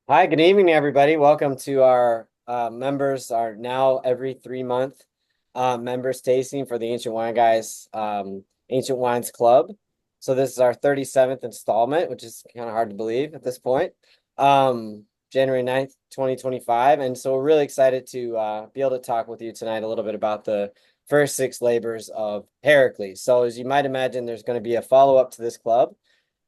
Hi, good evening, everybody. Welcome to our members, our now every 3 month members tasting for the Ancient Wine Guys Ancient Wines Club. So this is our 37th installment, which is kind of hard to believe at this point. January 9th, 2025. And so we're really excited to be able to talk with you tonight a little bit about the first six labors of Heracles. So as you might imagine, there's going to be a follow-up to this club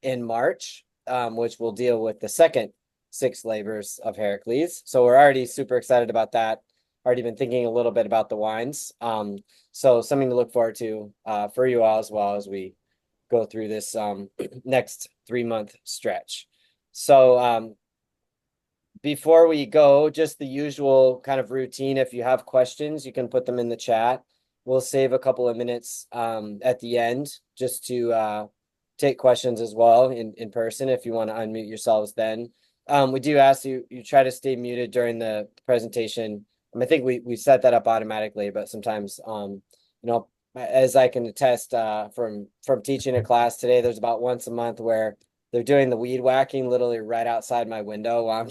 in March, which will deal with the second six labors of Heracles. So we're already super excited about that. Already been thinking a little bit about the wines. So something to look forward to for you all as well as we go through this next 3 month stretch. So before we go, just the usual kind of routine. If you have questions, you can put them in the chat. We'll save a couple of minutes at the end just to take questions as well in person if you want to unmute yourselves then. We do ask you try to stay muted during the presentation. I think we set that up automatically, but sometimes as I can attest from teaching a class today, there's about once a month where they're doing the weed whacking literally right outside my window while I'm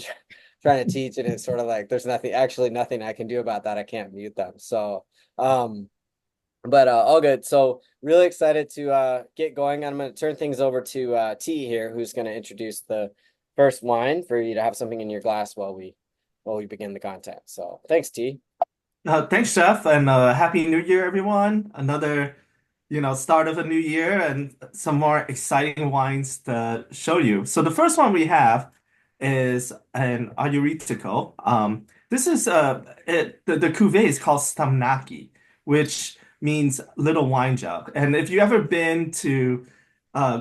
trying to teach, and it's sort of like there's nothing I can do about that. I can't mute them. So but all good. So really excited to get going. I'm going to turn things over to T here, who's going to introduce the first wine for you to have something in your glass while we begin the content. So thanks, T. Thanks, Chef, and Happy New Year, everyone. Another, start of a new year and some more exciting wines to show you. So the first one we have is an Ayuritico. This is the cuvée is called Stamnaki, which means little wine jug. And if you ever been to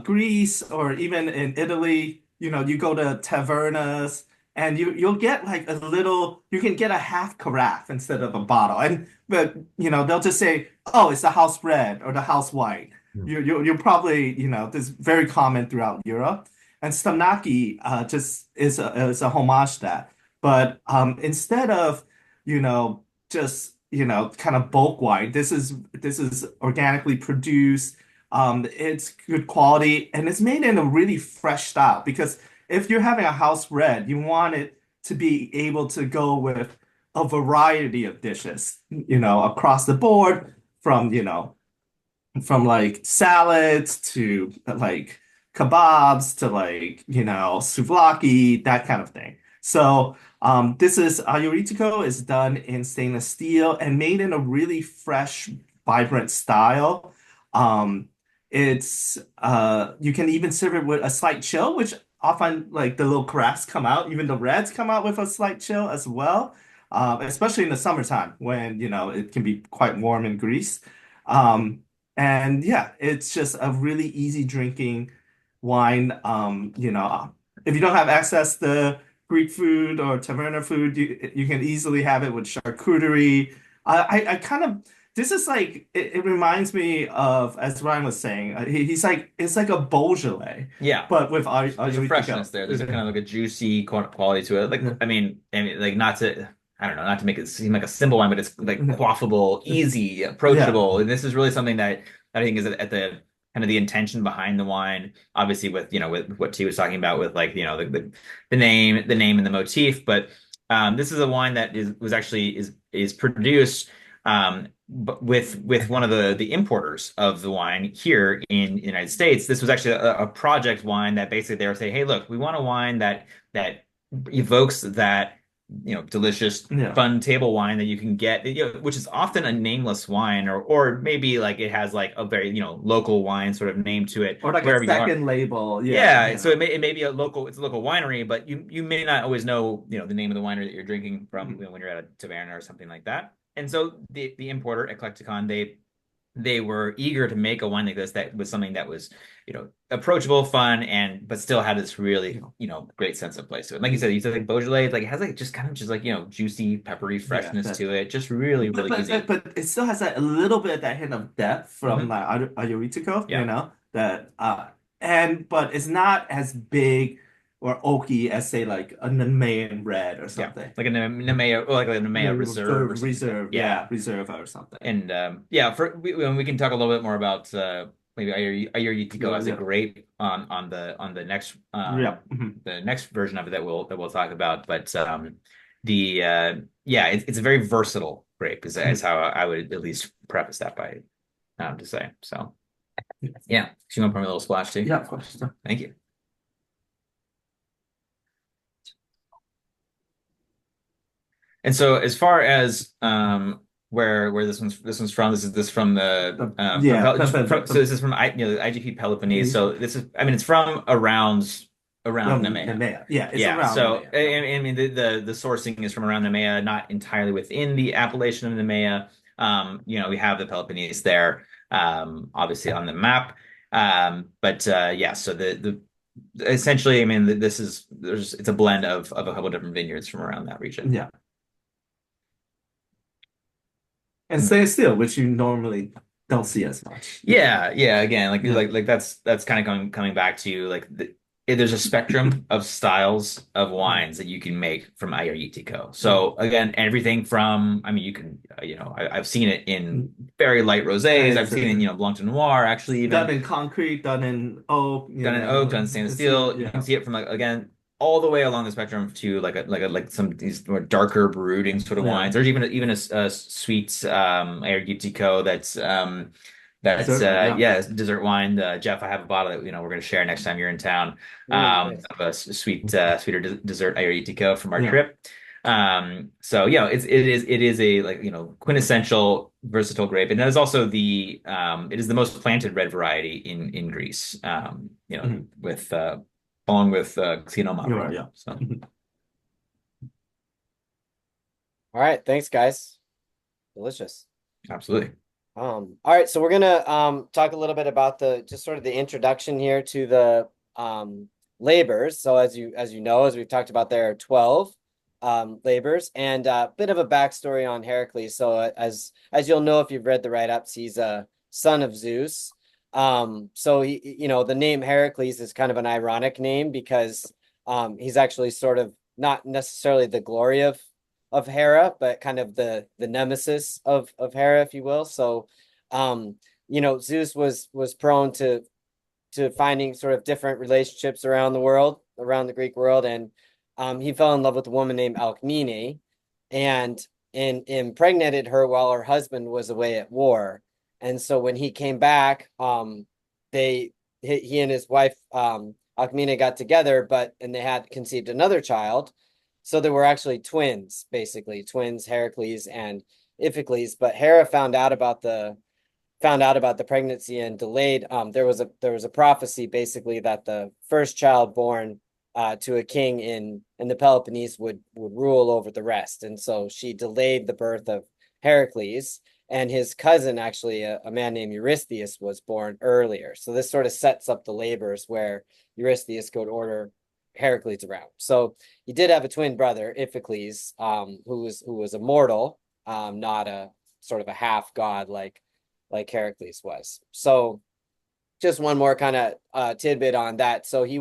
Greece or even in Italy, you go to tavernas and you'll get like you can get a half carafe instead of a bottle. And but they'll just say, oh, it's the house red or the house white. You're probably, this is very common throughout Europe. And Stamnaki just is a homage to that. But instead of, just kind of bulk wine, this is organically produced. It's good quality and it's made in a really fresh style because if you're having a house red, you want it to be able to go with a variety of dishes, across the board from like salads to like kebabs to like, souvlaki, that kind of thing. So this is Ayuritico is done in stainless steel and made in a really fresh, vibrant style. Um, it's you can even serve it with a slight chill, which often like the little crafts come out, even the reds come out with a slight chill as well. Especially in the summertime when it can be quite warm in Greece. Um, and yeah, it's just a really easy drinking wine. If you don't have access to Greek food or taverna food, you can easily have it with charcuterie. I kind of this is like it reminds me of as Ryan was saying. He's like it's like a Beaujolais, Yeah, but with there's a freshness Ayuritico. there. There's a kind of like a juicy quality to it. Like, I mean, like not to, I don't know, not to make it seem like a simple wine, but it's like quaffable, easy, Yeah. approachable. And this is really something that I think is at the kind of the intention behind the wine. Obviously, with with what T was talking about, with like the name and the motif. But this is a wine that was actually is produced. With one of the importers of the wine here in the United States. This was actually a project wine that basically they were saying, hey, look, we want a wine that evokes that delicious, Yeah. fun table wine that you can get, which is often a nameless wine, or maybe like it has like a very local wine sort of name to it Or like a wherever you are. second label. Yeah. Yeah, so Yeah. it may be it's a local winery, but you may not always know, the name of the winery that you're drinking from, when you're at a taverna or something like that. And so the importer, Eclecticon, they were eager to make a wine like this that was something that was, approachable, fun, and but still had this really, great sense of place to it. Like you said like Beaujolais, like it has like just kind of just like, juicy, peppery Yeah. freshness to it. Just really, But really but but, easy. but it still has that a little bit of that hint of depth from Hmm. like Ayuritico, Yeah. that and but it's not as big or oaky as say like a Nemean red or Yeah. something. Like a Nemea, or like a Nemea Reserve or something. Reserve, Yeah. yeah, reserve or something. And yeah, when we can talk a little bit more about maybe Ayurvedico as a Yeah. grape on Yeah. Mhm. the next version of it that we'll talk about. But the yeah, it's a very versatile grape is Mhm. how I would at least preface that by to say. So yeah, so you want to pour me a little splash too? Yeah, of course. Thank you. And so as far as where this one's from, this is from the from Yeah, so this is from the IGP Peloponnese. So this is I mean it's from around Nemea. Nemea. Yeah, it's Yeah, around so Nemea. Yeah. I mean the sourcing is from around Nemea, not entirely within the appellation of Nemea. We have the Peloponnese there, obviously on the map. But yeah, so the essentially, I mean, it's a blend of a couple different vineyards from around that region. Yeah. And stay still, which you normally don't see as much. Yeah, yeah. Again, Yeah. that's kind of coming back to there's a spectrum of styles of Mhm. wines that you can make from Ayurvedico. Mhm. So again, everything from I mean, you can I've seen it in Mhm. very light rosés. I've As seen it in Blanc de Noir, actually done even in concrete, done in oak, done in oak, done in stainless steel. You can yeah. see it from again all the way along the spectrum to like some of these more darker brooding sort of Yeah. wines. There's even a sweet Ayurvedico that's Dessert one, yeah. yeah, it's dessert wine. Jeff, I have a bottle that we're going to share next time you're in town. Nice. Of a sweeter dessert Ayurvedico from our Yeah. trip. So it is a quintessential versatile grape, and it is also it is the most planted red variety in Greece. Mhm. With along with You're right, Xinomaro. yeah. So Mhm. All right, thanks, guys. Delicious. absolutely. All right, so we're gonna talk a little bit about the just sort of the introduction here to the labors. So as you know, as we've talked about, there are 12 labors and a bit of a backstory on Heracles. So as you'll know if you've read the write-ups, he's a son of Zeus. So the name Heracles is kind of an ironic name because he's actually sort of not necessarily the glory of Hera, but kind of the nemesis of Hera, if you will. So, Zeus was prone to finding sort of different relationships around the world, around the Greek world, and he fell in love with a woman named Alcmene, and impregnated her while her husband was away at war. And so when he came back, they he and his wife Alcmene got together, and they had conceived another child. So there were actually twins, basically twins, Heracles and Iphicles. But Hera found out about the pregnancy and delayed. There was a prophecy basically that the first child born to a king in the Peloponnese would rule over the rest, and so she delayed the birth of Heracles, and his cousin, actually a man named Eurystheus, was born earlier. So this sort of sets up the labors where Eurystheus could order Heracles around. So he did have a twin brother, Iphicles, who was a mortal, not a sort of a half god like Heracles was. So just one more kind of tidbit on that. So he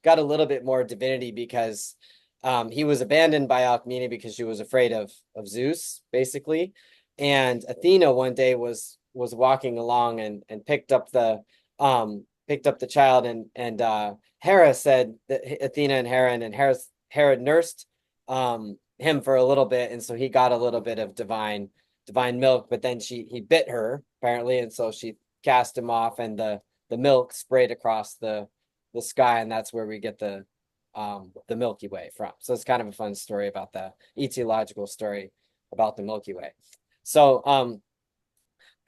got a little bit more divinity because he was abandoned by Alcmene because she was afraid of Zeus, basically. And Athena one day was walking along and picked up the child, and Hera said that Athena and Hera, and Hera nursed him for a little bit, and so he got a little bit of divine milk, but then he bit her apparently, and so she cast him off, and the milk sprayed across the sky, and that's where we get the Milky Way from. So it's kind of a fun story about the etiological story about the Milky Way. So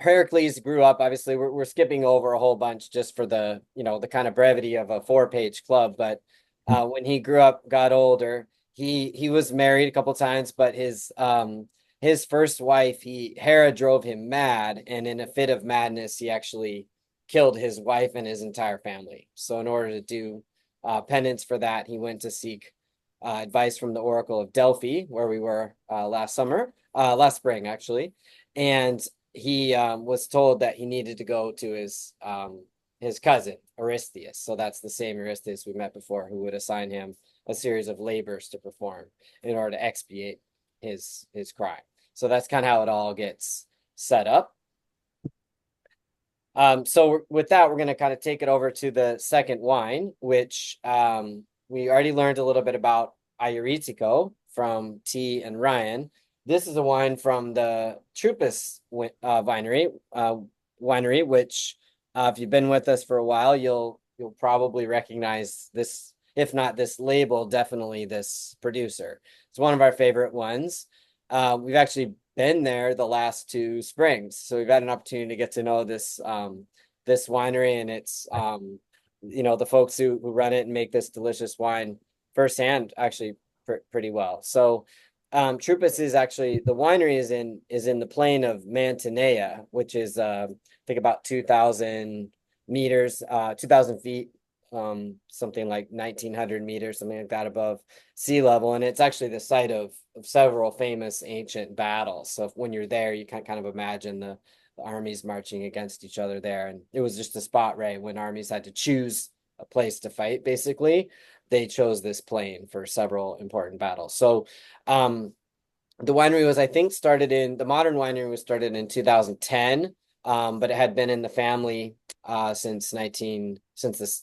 Heracles grew up. Obviously, we're skipping over a whole bunch just for the kind of brevity of a 4-page club. But when he grew up, got older, he was married a couple times, but his first wife, Hera drove him mad, and in a fit of madness, he actually killed his wife and his entire family. So in order to do penance for that, he went to seek advice from the Oracle of Delphi, where we were last spring actually, and he was told that he needed to go to his cousin Eurystheus. So that's the same Eurystheus we met before, who would assign him a series of labors to perform in order to expiate his crime. So that's kind of how it all gets set up. So with that, we're going to kind of take it over to the second wine, which we already learned a little bit about Ayuritico from T and Ryan. This is a wine from the Trupus winery, which if you've been with us for a while, you'll probably recognize this, if not this label, definitely this producer. It's one of our favorite ones. We've actually been there the last 2 springs, so we've had an opportunity to get to know this winery, and it's the folks who run it and make this delicious wine firsthand, actually pretty well. So Trupus is actually, the winery is in the plain of Mantinea, which is I think about 2,000 meters, 2,000 feet, something like 1,900 meters, something like that above sea level. And it's actually the site of several famous ancient battles. So when you're there, you can kind of imagine the armies marching against each other there. And it was just a spot, right, when armies had to choose a place to fight, basically. They chose this plain for several important battles. So the winery was, I think, the modern winery was started in 2010, but it had been in the family since the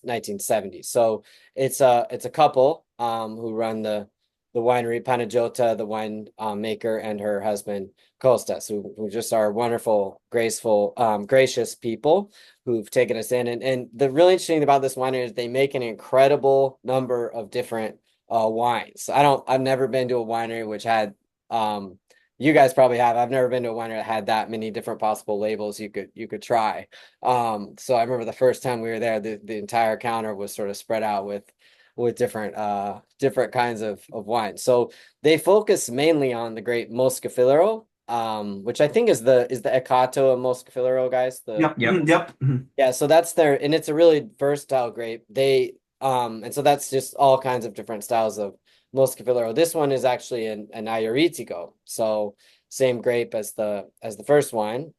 1970s. So it's a couple who run the winery, Panagiotta, the wine maker, and her husband Kostas, who just are wonderful, graceful, gracious people who've taken us in. And the really interesting thing about this winery is they make an incredible number of different wines. I've never been to a winery which had you guys probably have. I've never been to a winery that had that many different possible labels you could try. So I remember the first time we were there, the entire counter was sort of spread out with different kinds of wine. So they focus mainly on the grape Moscafilero, which I think is the Ecato of Moscafilero, guys. Yep. Yeah, so that's and it's a really versatile grape. And so that's just all kinds of different styles of Moscafilero. This one is actually an Ayuritico, so same grape as the first wine.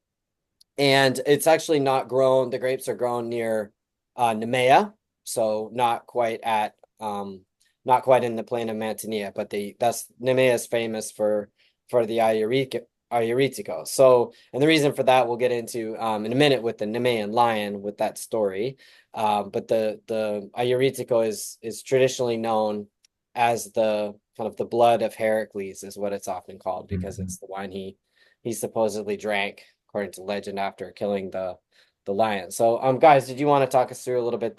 And it's actually not grown, the grapes are grown near Nemea, so not quite in the plain of Mantinea, but Nemea is famous for the Ayuritico. So, and the reason for that we'll get into in a minute with the Nemean lion with that story. But the Ayuritico is traditionally known as the kind of the blood of Heracles is what it's often called, because it's the wine he supposedly drank, according to legend, after killing the lion. So guys, did you want to talk us through a little bit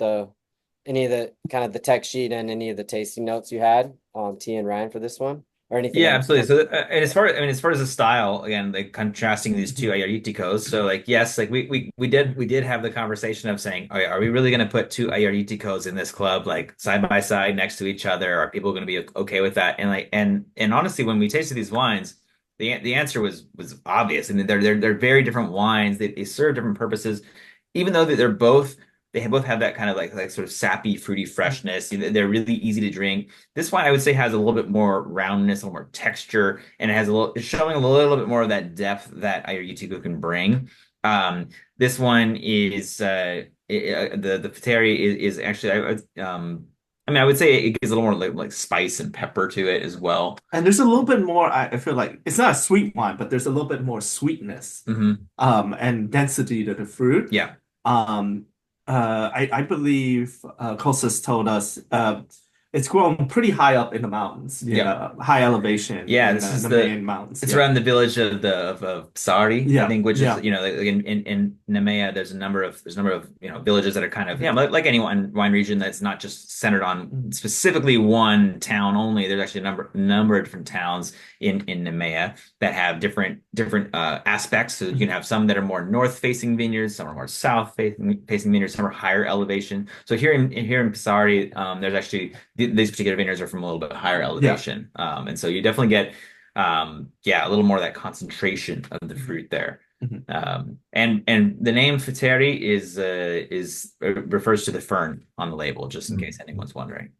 any of the kind of the tech sheet and any of the tasting notes you had, T and Ryan, for this one, or anything Yeah, else? absolutely. So, and as far as the style, again, like contrasting these two Ayariticos. So, like, yes, like we did have the conversation of saying, are we really going to put two Ayariticos in this club, like side by side next to each other? Are people going to be okay with that? And like, and honestly, when we tasted these wines, the answer was obvious. I mean, they're very different wines. They serve different purposes, even though they both have that kind of like sort of sappy, fruity freshness. They're really easy to drink. This wine, I would say, has a little bit more roundness, a little more texture, and it's showing a little bit more of that depth that Ayurveda can bring. This one is the Pateri is actually I mean, I would say it gives a little more like spice and pepper to it as well. And there's a little bit more, I feel like it's not a sweet wine, but there's a little bit more sweetness and density to the fruit. Yeah. Um, I believe Kostas told us it's grown pretty high up in the mountains, high elevation Yeah, in this is the main mountains. it's around the village of Sari, I think, which is Yeah. like in Nemea, there's a number of villages that are kind of like any wine region that's not just centered on specifically one town only. There's actually a number of different towns in Nemea that have different aspects. So you can have some that are more north facing vineyards, some are more south facing vineyards, some are higher elevation. So here in Pisari, there's actually these particular vineyards are from a little bit higher elevation. And so you definitely get a little more of that concentration of the fruit there. And the name Fateri is refers to the fern on the label, just in case anyone's wondering.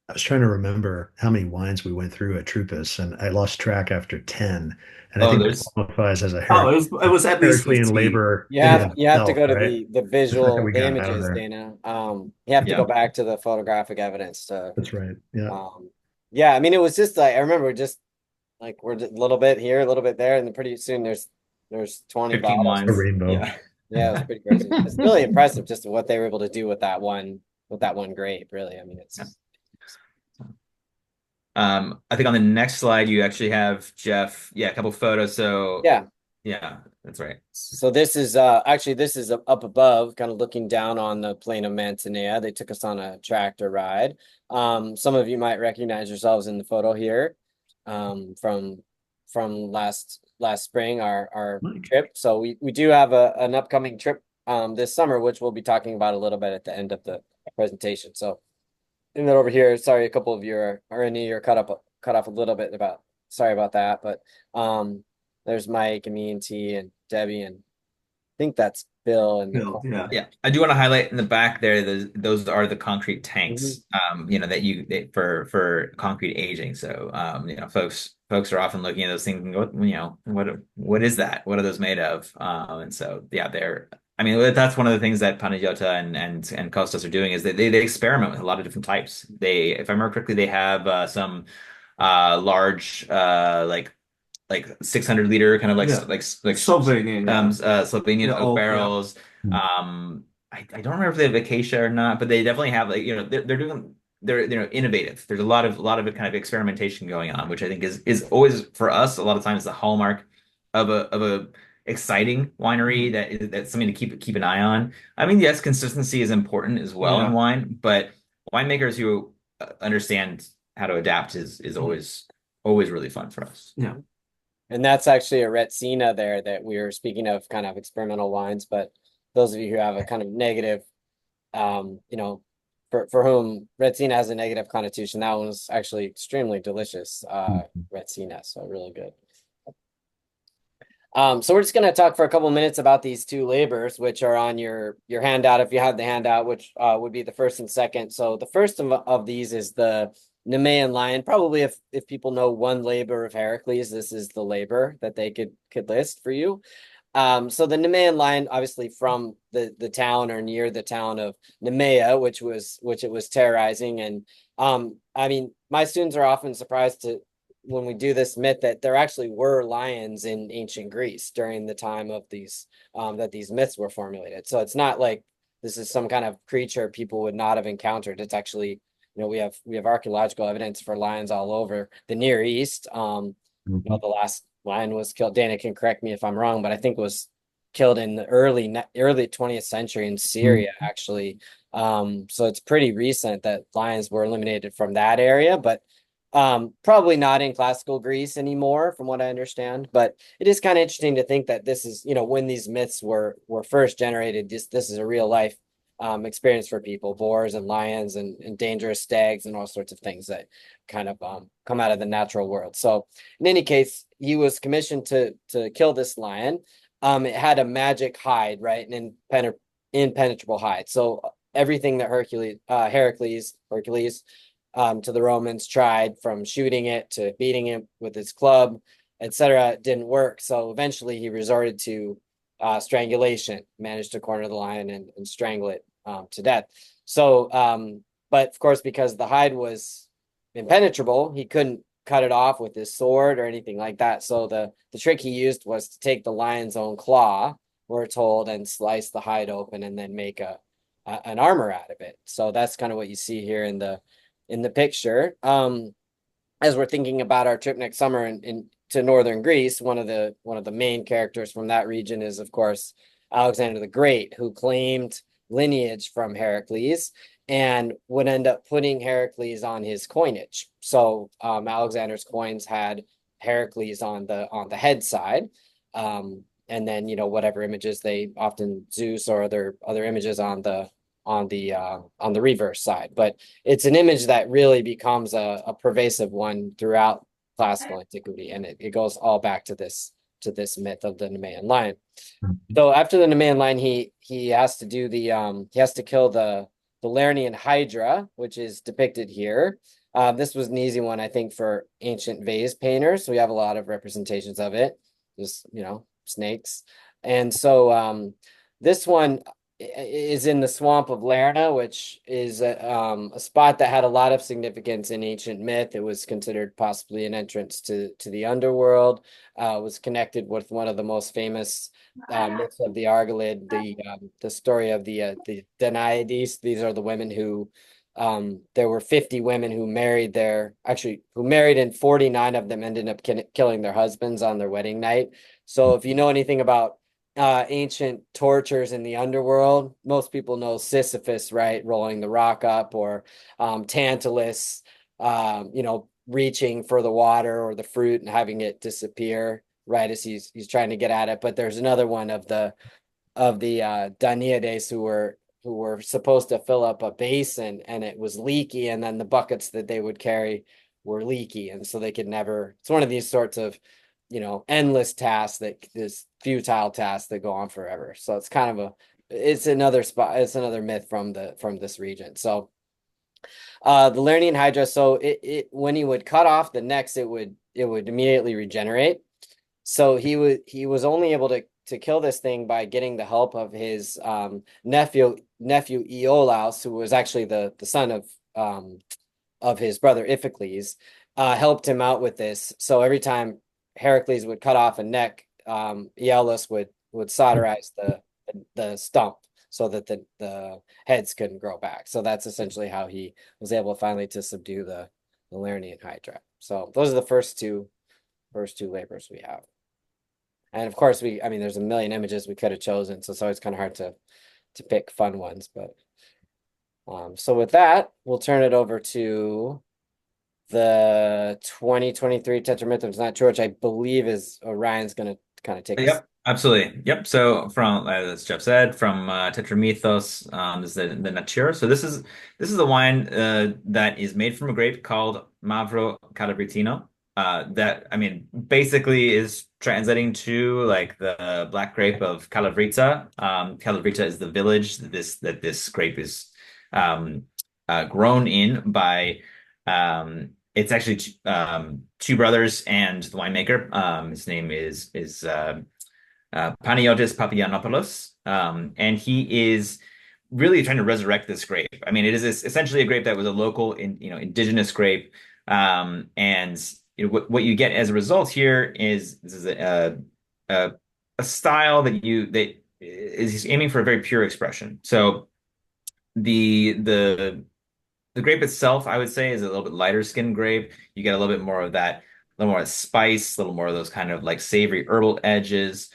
I was trying to remember how many wines we went through at Trupus, and I lost track after 10. And I think that qualifies as a it was at least Heraclean 15. labor. You have to go to right? the visual, we the got out of images, there. Dana. You have to go back to the photographic evidence to. That's right. Yeah. Yeah. I mean, it was just like I remember just like we're a little bit here, a little bit there, and then pretty soon there's 20 15 bottles. wines. A rainbow. Yeah. Yeah, it was pretty crazy. It's really impressive just what they were able to do with that one grape, really. I mean, Yeah. it's I think on the next slide you actually have Jeff, yeah, a couple photos. So yeah. yeah, that's right. So this is actually this is up above, kind of looking down on the plain of Mantinea. They took us on a tractor ride. Some of you might recognize yourselves in the photo here, from last spring, our Like, trip. So we do have an upcoming trip this summer, which we'll be talking about a little bit at the end of the presentation. So, and then over here, sorry, a couple of you are in here cut off a little bit about, sorry about that, but there's Mike and me and T and Debbie, and I think that's Bill and Bill, Nicole. yeah. Yeah, I do want to highlight in the back there, those are the concrete Mhm. tanks, for concrete aging. So, folks are often looking at those things and go, what is that? What are those made of? And so, yeah, I mean, that's one of the things that Panayota and Costas are doing is that they experiment with a lot of different types. If I remember correctly, they have some large like 600 liter kind of Yeah. like Slovenian, yeah. Slovenian The oak oak, yeah. barrels. I don't remember if they have acacia or not, but they definitely have like they're doing they're innovative. There's a lot of kind of experimentation going on, which I think is always for us a lot of times the hallmark of a exciting winery that's something to keep an eye on. I mean, yes, consistency is important as well in Yeah. wine, but winemakers who understand how to adapt is always really fun for us. Yeah. And that's actually a Retsina there that we were speaking of, kind of experimental wines. But those of you who have a kind of negative, you know, for whom Retsina has a negative connotation, that one was actually extremely delicious, Retsina. So really good. So we're just going to talk for a couple minutes about these two labors, which are on your handout, if you have the handout, which would be the first and second. So the first of these is the Nemean lion. Probably if people know one labor of Heracles, this is the labor that they could list for you. So the Nemean lion, obviously from the town or near the town of Nemea, which it was terrorizing. And I mean, my students are often surprised to when we do this myth that there actually were lions in ancient Greece during the time of these that these myths were formulated. So it's not like this is some kind of creature people would not have encountered. It's actually, we have archaeological evidence for lions all over the Near East. The last lion was killed. Dana can correct me if I'm wrong, but I think was killed in the early 20th century in Syria, actually. So it's pretty recent that lions were eliminated from that area, but probably not in classical Greece anymore, from what I understand. But it is kind of interesting to think that this is, when these myths were first generated, this is a real life experience for people, boars and lions and dangerous stags and all sorts of things that kind of come out of the natural world. So in any case, he was commissioned to kill this lion. It had a magic hide, right? An impenetrable hide. So everything that Heracles to the Romans tried, from shooting it to beating it with his club, etc., didn't work. So eventually he resorted to strangulation, managed to corner the lion and strangle it to death. So, but of course, because the hide was impenetrable, he couldn't cut it off with his sword or anything like that. So the trick he used was to take the lion's own claw, we're told, and slice the hide open and then make an armor out of it. So that's kind of what you see here in the picture. As we're thinking about our trip next summer to northern Greece, one of the main characters from that region is, of course, Alexander the Great, who claimed lineage from Heracles and would end up putting Heracles on his coinage. So Alexander's coins had Heracles on the head side. And then whatever images, they often Zeus or other images on the reverse side. But it's an image that really becomes a pervasive one throughout classical antiquity, and it goes all back to this myth of the Nemean lion. So after the Nemean lion, he has to do he has to kill the Lernaean Hydra, which is depicted here. This was an easy one, I think, for ancient vase painters. So we have a lot of representations of it, just snakes. And so this one, is in the swamp of Lerna, which is a spot that had a lot of significance in ancient myth. It was considered possibly an entrance to the underworld. Was connected with one of the most famous myths of the Argolid, the story of the Danaides. These are the women who there were 50 women who married who married, and 49 of them ended up killing their husbands on their wedding night. So if you know anything about ancient tortures in the underworld, most people know Sisyphus, right? Rolling the rock up, or Tantalus, reaching for the water or the fruit and having it disappear, right? As he's trying to get at it. But there's another one of the Danaedes who were supposed to fill up a basin, and it was leaky, and then the buckets that they would carry were leaky, and so they could never. It's one of these sorts of endless tasks, that this futile tasks that go on forever. So it's another spot. It's another myth from this region. So the Lernaean Hydra. So it when he would cut off the necks, it would immediately regenerate. So he was only able to kill this thing by getting the help of his nephew Iolaus, who was actually the son of his brother Iphicles, helped him out with this. So every time Heracles would cut off a neck, Iolaus would solderize the stump so that the heads couldn't grow back. So that's essentially how he was able finally to subdue the Lernaean Hydra. So those are the first two labors we have. And of course, I mean, there's a million images we could have chosen, so it's always kind of hard to pick fun ones. But so with that, we'll turn it over to the 2023 Tetramythos Not True, which I believe is Ryan's going to kind of take us. Yep, absolutely. Yep. So from as Jeff said, from Tetramythos, this is the Nature. So this is a wine that is made from a grape called Mavro Calabritino. That I mean basically is translating to like the black grape of Calavrita. Calavrita is the village that this grape is grown in by. It's actually two brothers and the winemaker. His name is Panagiotis Papagiannopoulos, and he is really trying to resurrect this grape. I mean, it is essentially a grape that was a local, indigenous grape, and what you get as a result here is this is a, a style that is aiming for a very pure expression. So the grape itself, I would say, is a little bit lighter skinned grape. You get a little bit more of that, a little more spice, a little more of those kind of like savory herbal edges.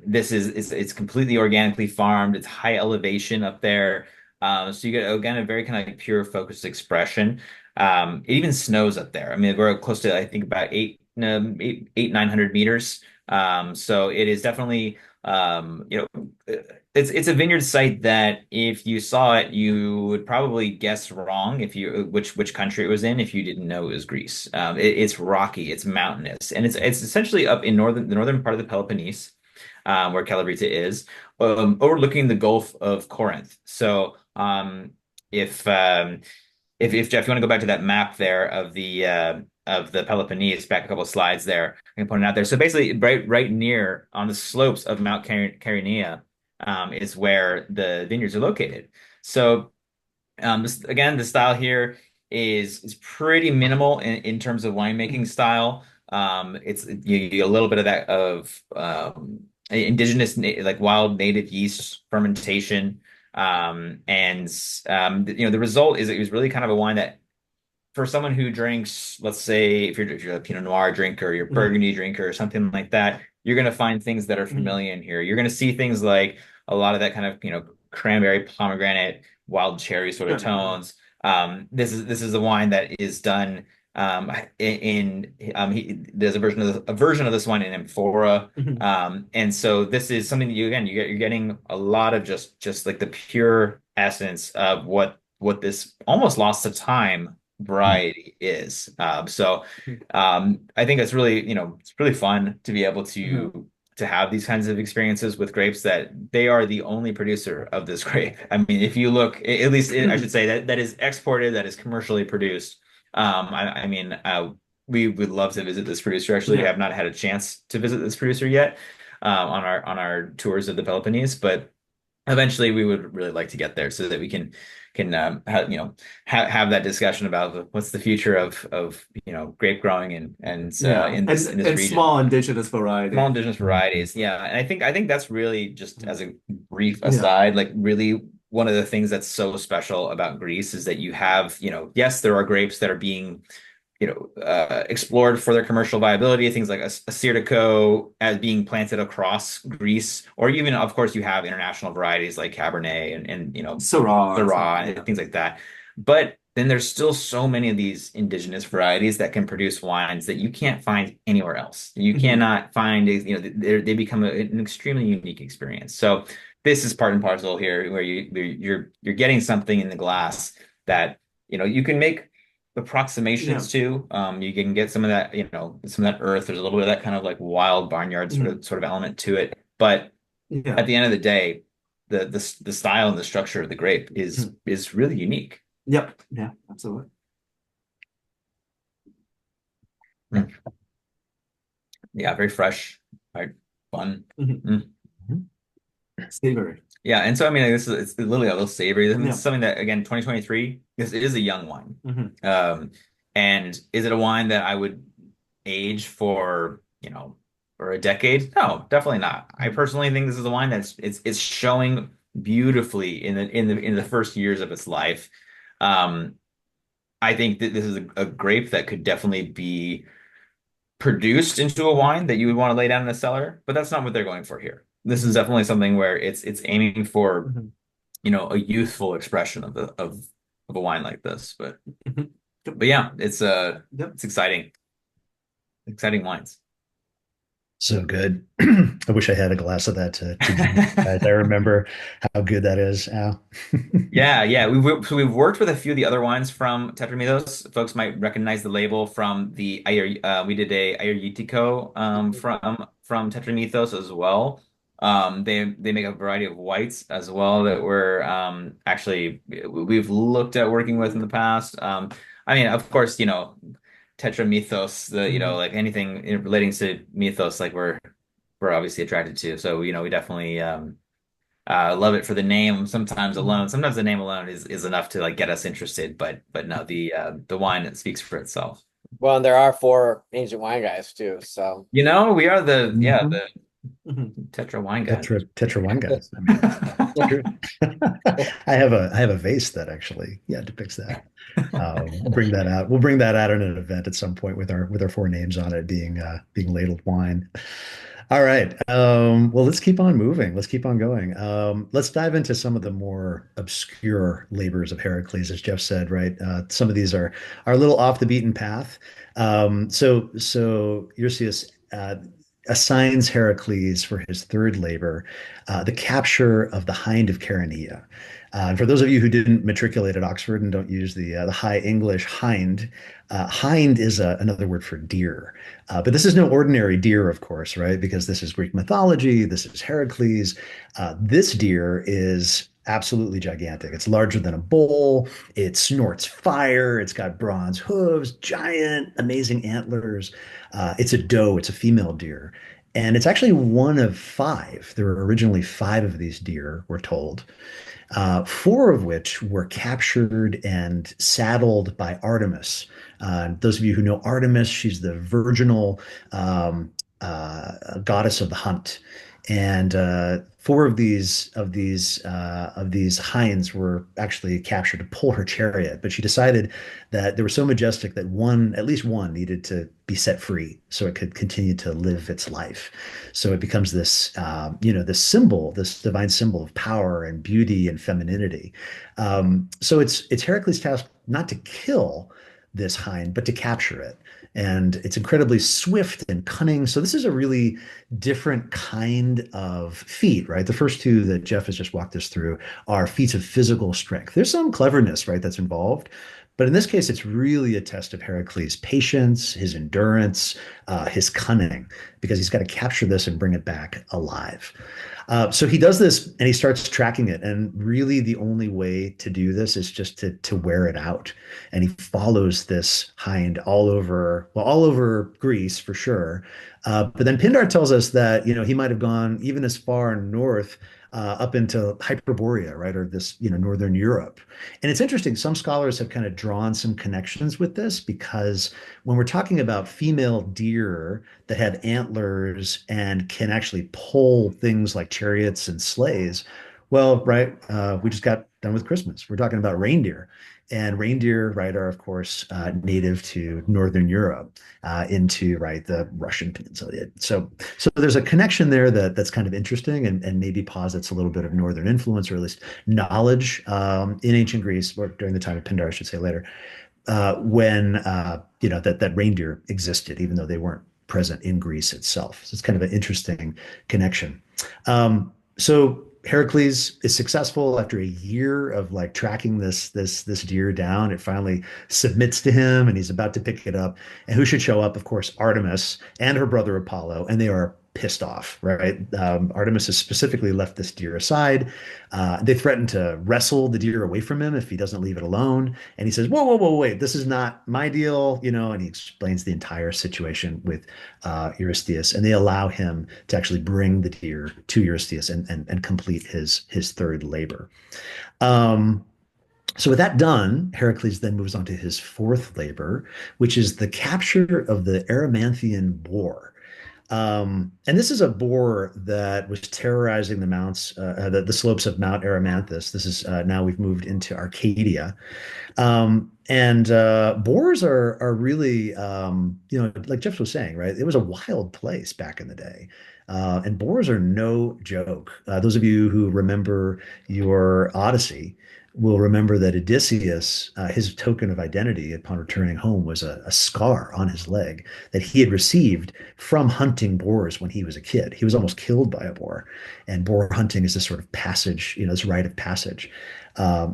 This is it's completely organically farmed. It's high elevation up there. So you get again a very kind of like pure focused expression. It even snows up there. I mean, we're close to I think about 900 meters. So it is definitely it's a vineyard site that if you saw it, you would probably guess wrong if you which country it was in if you didn't know it was Greece. It's rocky, it's mountainous, and it's essentially up in the northern part of the Peloponnese, where Calabrita is, overlooking the Gulf of Corinth. So if if Jeff, you want to go back to that map there of the Peloponnese, back a couple of slides there, I can point it out there. So basically, right near on the slopes of Mount Carinea, is where the vineyards are located. So again, the style here is pretty minimal in terms of winemaking style. It's you get a little bit of that of indigenous like wild native yeast fermentation. And the result is it was really kind of a wine that for someone who drinks, let's say if you're a Pinot Noir drinker, you're a Burgundy drinker, or something like that, you're gonna find things that are familiar in here. You're gonna see things like a lot of that kind of cranberry, pomegranate, wild cherry sort of tones. This is a wine that is done there's a version of this wine in amphora. And so this is something that you're getting a lot of just like the pure essence of what this almost lost to time variety is. I think it's really, it's really fun to be able to have these kinds of experiences with grapes that they are the only producer of this grape. I mean, if you look, at least I should say that is exported, that is commercially produced. I mean, we would love to visit this producer. Actually, we have not had a chance to visit this producer yet on our tours of the Peloponnese, but eventually we would really like to get there so that we can have have that discussion about what's the future of grape growing and Yeah, in and this and region. small indigenous Small variety. indigenous varieties, yeah. And I think that's really, just as a brief Yeah. aside, like really one of the things that's so special about Greece is that you have, yes, there are grapes that are being explored for their commercial viability, things like Assyrtiko as being planted across Greece, or even, of course, you have international varieties like Cabernet and Syrah and stuff. Syrah and Yeah. things like that. But then there's still so many of these indigenous varieties that can produce wines that you can't find anywhere else. You Mhm. cannot find, they become an extremely unique experience. So this is part and parcel here, where you're getting something in the glass that you can make Yeah. approximations to. You can get some of that, some of that earth. There's a little bit of that kind of like wild barnyard sort Mhm. of sort of element to it. But Yeah. at the end of the day, the style and the structure of the grape is Mhm. is really unique. Yep. Yeah, absolutely. Mm. Yeah, very fresh, right? Fun. Mhm. Mm. Savory. Yeah, and so I mean, this is it's literally a little savory. This is Yeah. something that, again, 2023. This is a young wine. Mhm. Um, and is it a wine that I would age for a decade? No, definitely not. I personally think this is a wine it's showing beautifully in the first years of its life. Um, I think that this is a grape that could definitely be produced into a wine that you would want to lay down in a cellar, but that's not what they're going for here. This is Mhm. definitely something where it's aiming for, Mhm. a youthful expression of a wine like this. But Mhm. Yep. but yeah, it's Yep. it's exciting. Exciting wines. So good. I wish I had a glass of that to drink. Guys, I remember how good that is. Al. Yeah, yeah. So we've worked with a few of the other wines from Tetramethos. Folks might recognize the label from the we did a Ayurvedico from Tetramethos as well. They make a variety of whites as well that we're actually we've looked at working with in the past. I mean, of course, Tetramethos, Mhm. like anything relating to mythos, like we're obviously attracted to. So, we definitely love it for the name sometimes alone. Mhm. Sometimes the name alone is enough to like get us interested, but no, the wine, it speaks for itself. Well, and there are four ancient wine guys too. So We are the yeah, Mhm. the Mhm. Tetra wine guys. Tetra wine guys. I mean, it's true. I have a vase that actually, yeah, depicts that. We'll bring that out. We'll bring that out at an event at some point with our four names on it being ladled wine. All right. Well, let's keep on moving. Let's keep on going. Let's dive into some of the more obscure labors of Heracles, as Jeff said, right? Some of these are a little off the beaten path. So Eurystheus assigns Heracles for his third labor, the capture of the hind of Chaeronea. And for those of you who didn't matriculate at Oxford and don't use the High English hind, hind is another word for deer. But this is no ordinary deer, of course, right? Because this is Greek mythology. This is Heracles. This deer is absolutely gigantic. It's larger than a bull. It snorts fire. It's got bronze hooves, giant, amazing antlers. It's a doe. It's a female deer. And it's actually one of five. There were originally five of these deer, we're told, four of which were captured and saddled by Artemis. Those of you who know Artemis, she's the virginal goddess of the hunt, and four of these hinds were actually captured to pull her chariot. But she decided that they were so majestic that at least one, needed to be set free so it could continue to live its life. So it becomes this symbol, this divine symbol of power and beauty and femininity. So it's Heracles' task not to kill this hind, but to capture it. And it's incredibly swift and cunning. So this is a really different kind of feat, right? The first two that Jeff has just walked us through are feats of physical strength. There's some cleverness, right, that's involved. But in this case, it's really a test of Heracles' patience, his endurance, his cunning, because he's got to capture this and bring it back alive. So he does this and he starts tracking it. And really, the only way to do this is just to wear it out. And he follows this hind all over Greece for sure. But then Pindar tells us that he might have gone even as far north up into Hyperborea, right, or this, northern Europe. And it's interesting. Some scholars have kind of drawn some connections with this because when we're talking about female deer that have antlers and can actually pull things like chariots and sleighs, well, right, we just got done with Christmas. We're talking about reindeer. And reindeer, right, are of course native to Northern Europe, into right the Russian peninsula. So there's a connection there that's kind of interesting and maybe posits a little bit of Northern influence or at least knowledge in ancient Greece or during the time of Pindar, I should say later, when that reindeer existed, even though they weren't present in Greece itself. So it's kind of an interesting connection. So Heracles is successful after a year of like tracking this deer down. It finally submits to him, and he's about to pick it up. And who should show up? Of course, Artemis and her brother Apollo, and they are pissed off, right? Artemis has specifically left this deer aside. They threaten to wrestle the deer away from him if he doesn't leave it alone. And he says, "Whoa, whoa, whoa, wait! This is not my deal," And he explains the entire situation with Eurystheus, and they allow him to actually bring the deer to Eurystheus and complete his third labor. Um, so with that done, Heracles then moves on to his fourth labor, which is the capture of the Erymanthian boar. And this is a boar that was terrorizing the mounts, the slopes of Mount Erymanthus. This is now we've moved into Arcadia. And boars are really, like Jeff was saying, right? It was a wild place back in the day. And boars are no joke. Those of you who remember your Odyssey will remember that Odysseus, his token of identity upon returning home was a scar on his leg that he had received from hunting boars when he was a kid. He was almost killed by a boar, and boar hunting is this sort of passage, this rite of passage.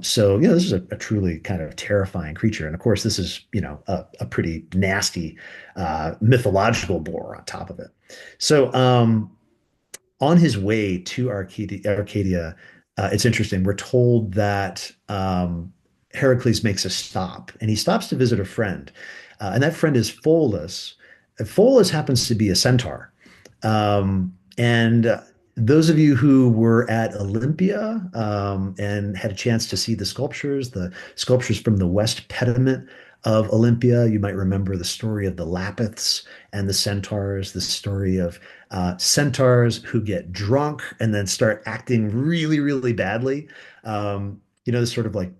So, this is a truly kind of terrifying creature. And of course, this is, a pretty nasty mythological boar on top of it. So, on his way to Arcadia, it's interesting. We're told that Heracles makes a stop, and he stops to visit a friend, and that friend is Pholus. And Pholus happens to be a centaur, and those of you who were at Olympia and had a chance to see the sculptures from the west pediment of Olympia, you might remember the story of the Lapiths and the centaurs, the story of centaurs who get drunk and then start acting really, really badly. This sort of like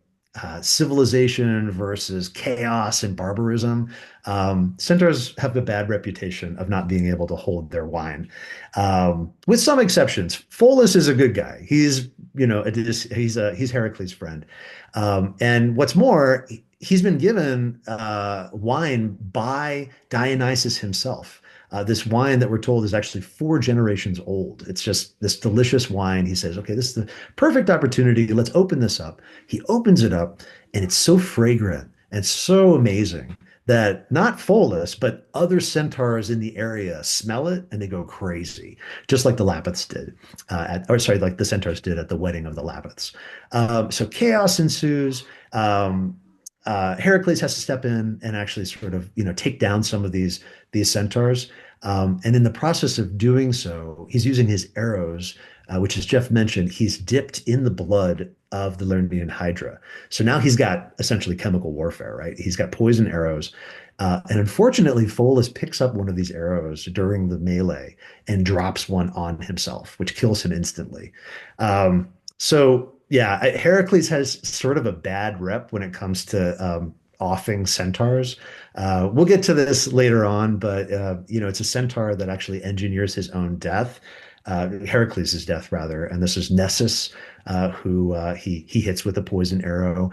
civilization versus chaos and barbarism. Centaurs have a bad reputation of not being able to hold their wine, with some exceptions. Pholus is a good guy. He's Heracles' friend, and what's more, he's been given wine by Dionysus himself. This wine that we're told is actually 4 generations old. It's just this delicious wine. He says, okay, this is the perfect opportunity. Let's open this up. He opens it up, and it's so fragrant and so amazing that not Pholus, but other centaurs in the area smell it and they go crazy, just like the Lapiths did, like the centaurs did at the wedding of the Lapiths. So chaos ensues. Heracles has to step in and actually sort of, take down some of these centaurs. And in the process of doing so, he's using his arrows, which, as Jeff mentioned, he's dipped in the blood of the Lernaean Hydra. So now he's got essentially chemical warfare, right? He's got poison arrows. And unfortunately, Pholus picks up one of these arrows during the melee and drops one on himself, which kills him instantly. So yeah, Heracles has sort of a bad rep when it comes to offing centaurs. We'll get to this later on, but it's a centaur that actually engineers his own death, Heracles' death rather, and this is Nessus, who he hits with a poison arrow.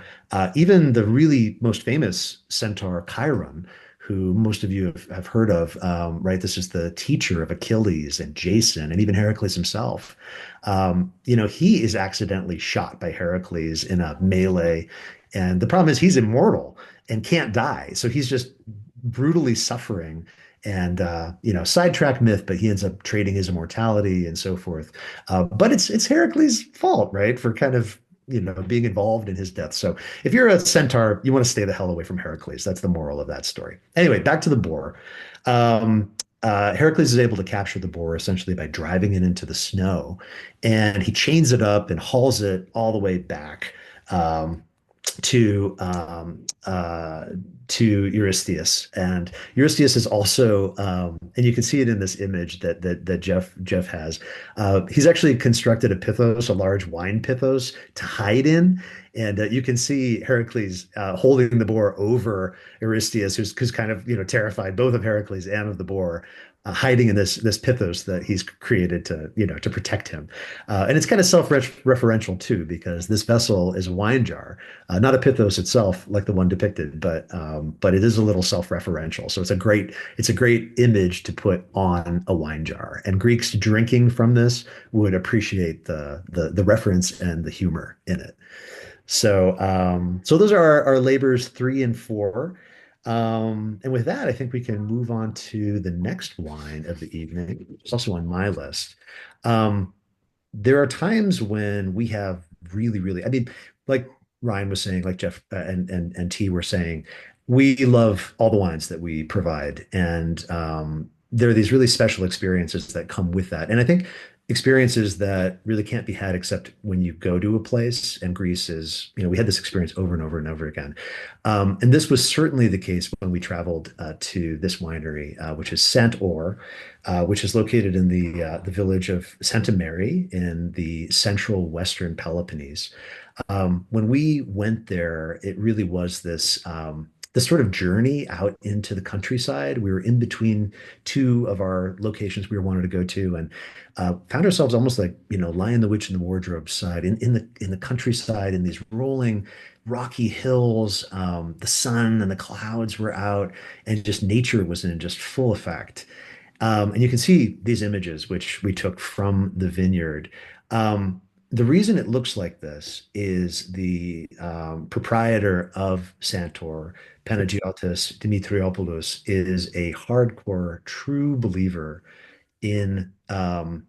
Even the really most famous centaur Chiron, who most of you have heard of, right? This is the teacher of Achilles and Jason and even Heracles himself. He is accidentally shot by Heracles in a melee. And the problem is he's immortal and can't die. So he's just brutally suffering. And sidetrack myth, but he ends up trading his immortality and so forth. But it's Heracles' fault, right, for kind of being involved in his death. So if you're a centaur, you want to stay the hell away from Heracles. That's the moral of that story. Anyway, back to the boar. Heracles is able to capture the boar essentially by driving it into the snow, and he chains it up and hauls it all the way back um, to Eurystheus, and Eurystheus is also, and you can see it in this image that Jeff has. He's actually constructed a pithos, a large wine pithos, to hide in, and you can see Heracles holding the boar over Eurystheus, who's kind of terrified both of Heracles and of the boar. Hiding in this pithos that he's created to protect him, and it's kind of self-referential too, because this vessel is a wine jar, not a pithos itself like the one depicted, but it is a little self-referential. So it's a great image to put on a wine jar. And Greeks drinking from this would appreciate the reference and the humor in it. So those are our labors 3 and 4. And with that, I think we can move on to the next wine of the evening. It's also on my list. Um, there are times when we have really, really, I mean, like Ryan was saying, like Jeff and T were saying, we love all the wines that we provide, and there are these really special experiences that come with that. And I think experiences that really can't be had except when you go to a place. And Greece is, we had this experience over and over and over again. And this was certainly the case when we traveled to this winery, which is Sant-Or, which is located in the village of Santa Mary in the central western Peloponnese. When we went there, it really was this sort of journey out into the countryside. We were in between two of our locations we wanted to go to, and found ourselves almost like Lion the Witch in the Wardrobe side in the countryside, in these rolling rocky hills. The sun and the clouds were out, and just nature was in just full effect. And you can see these images, which we took from the vineyard. The reason it looks like this is the proprietor of Sant-Or, Panagiotis Dimitriopoulos, is a hardcore, true believer in biodynamic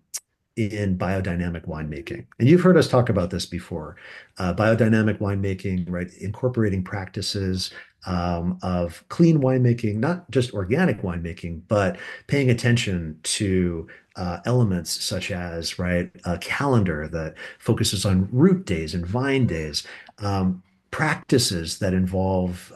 winemaking. And you've heard us talk about this before. Biodynamic winemaking, right? Incorporating practices of clean winemaking, not just organic winemaking, but paying attention to elements such as, right, a calendar that focuses on root days and vine days, practices that involve,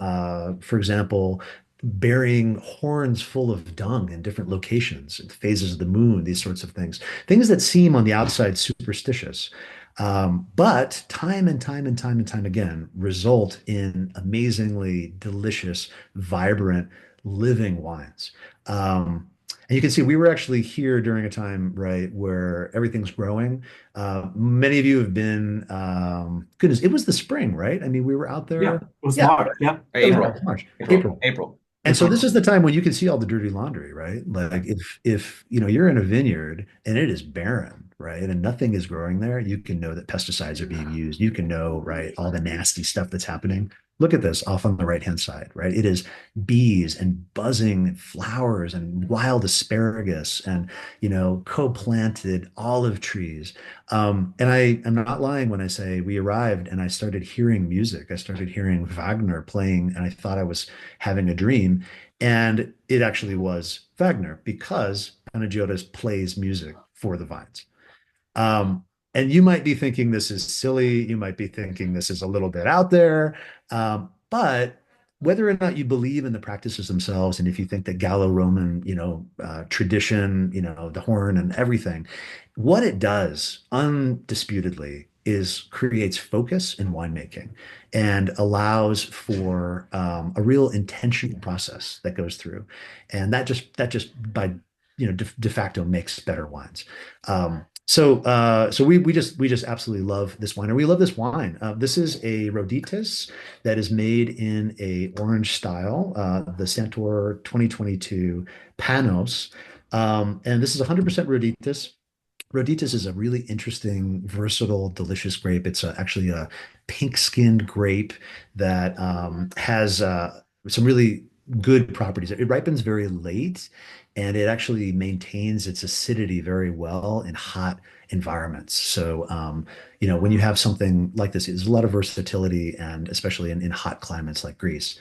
for example, burying horns full of dung in different locations, phases of the moon, these sorts of things that seem on the outside superstitious, but time and time and time and time again result in amazingly delicious, vibrant, living wines. And you can see we were actually here during a time, right, where everything's growing. Many of you have been, goodness, it was the spring, right? I mean, we were out Yeah, there. it was Yeah, March. Yeah. April. March, April. April. and so this is the time when you can see all the dirty laundry, right? Like if you're in a vineyard and it is barren, right, and nothing is growing there, you can know that pesticides are being used. You can know, right, all the nasty stuff that's happening. Look at this off on the right hand side, right? It is bees and buzzing flowers and wild asparagus and co-planted olive trees. And I am not lying when I say we arrived and I started hearing music. I started hearing Wagner playing, and I thought I was having a dream. And it actually was Wagner, because Panagiotis plays music for the vines. Um, and you might be thinking this is silly. You might be thinking this is a little bit out there. But whether or not you believe in the practices themselves, and if you think that Gallo-Roman, tradition, the horn and everything, what it does undisputedly is creates focus in winemaking and allows for a real intentional process that goes through, and that just by de facto makes better wines. So we just absolutely love this wine, and we love this wine. This is a Roditis that is made in a orange style, the Sant-Or 2022 Panos, and this is 100% Roditis. Roditis is a really interesting, versatile, delicious grape. It's actually a pink-skinned grape that has some really good properties. It ripens very late, and it actually maintains its acidity very well in hot environments. So, when you have something like this, there's a lot of versatility, and especially in hot climates like Greece.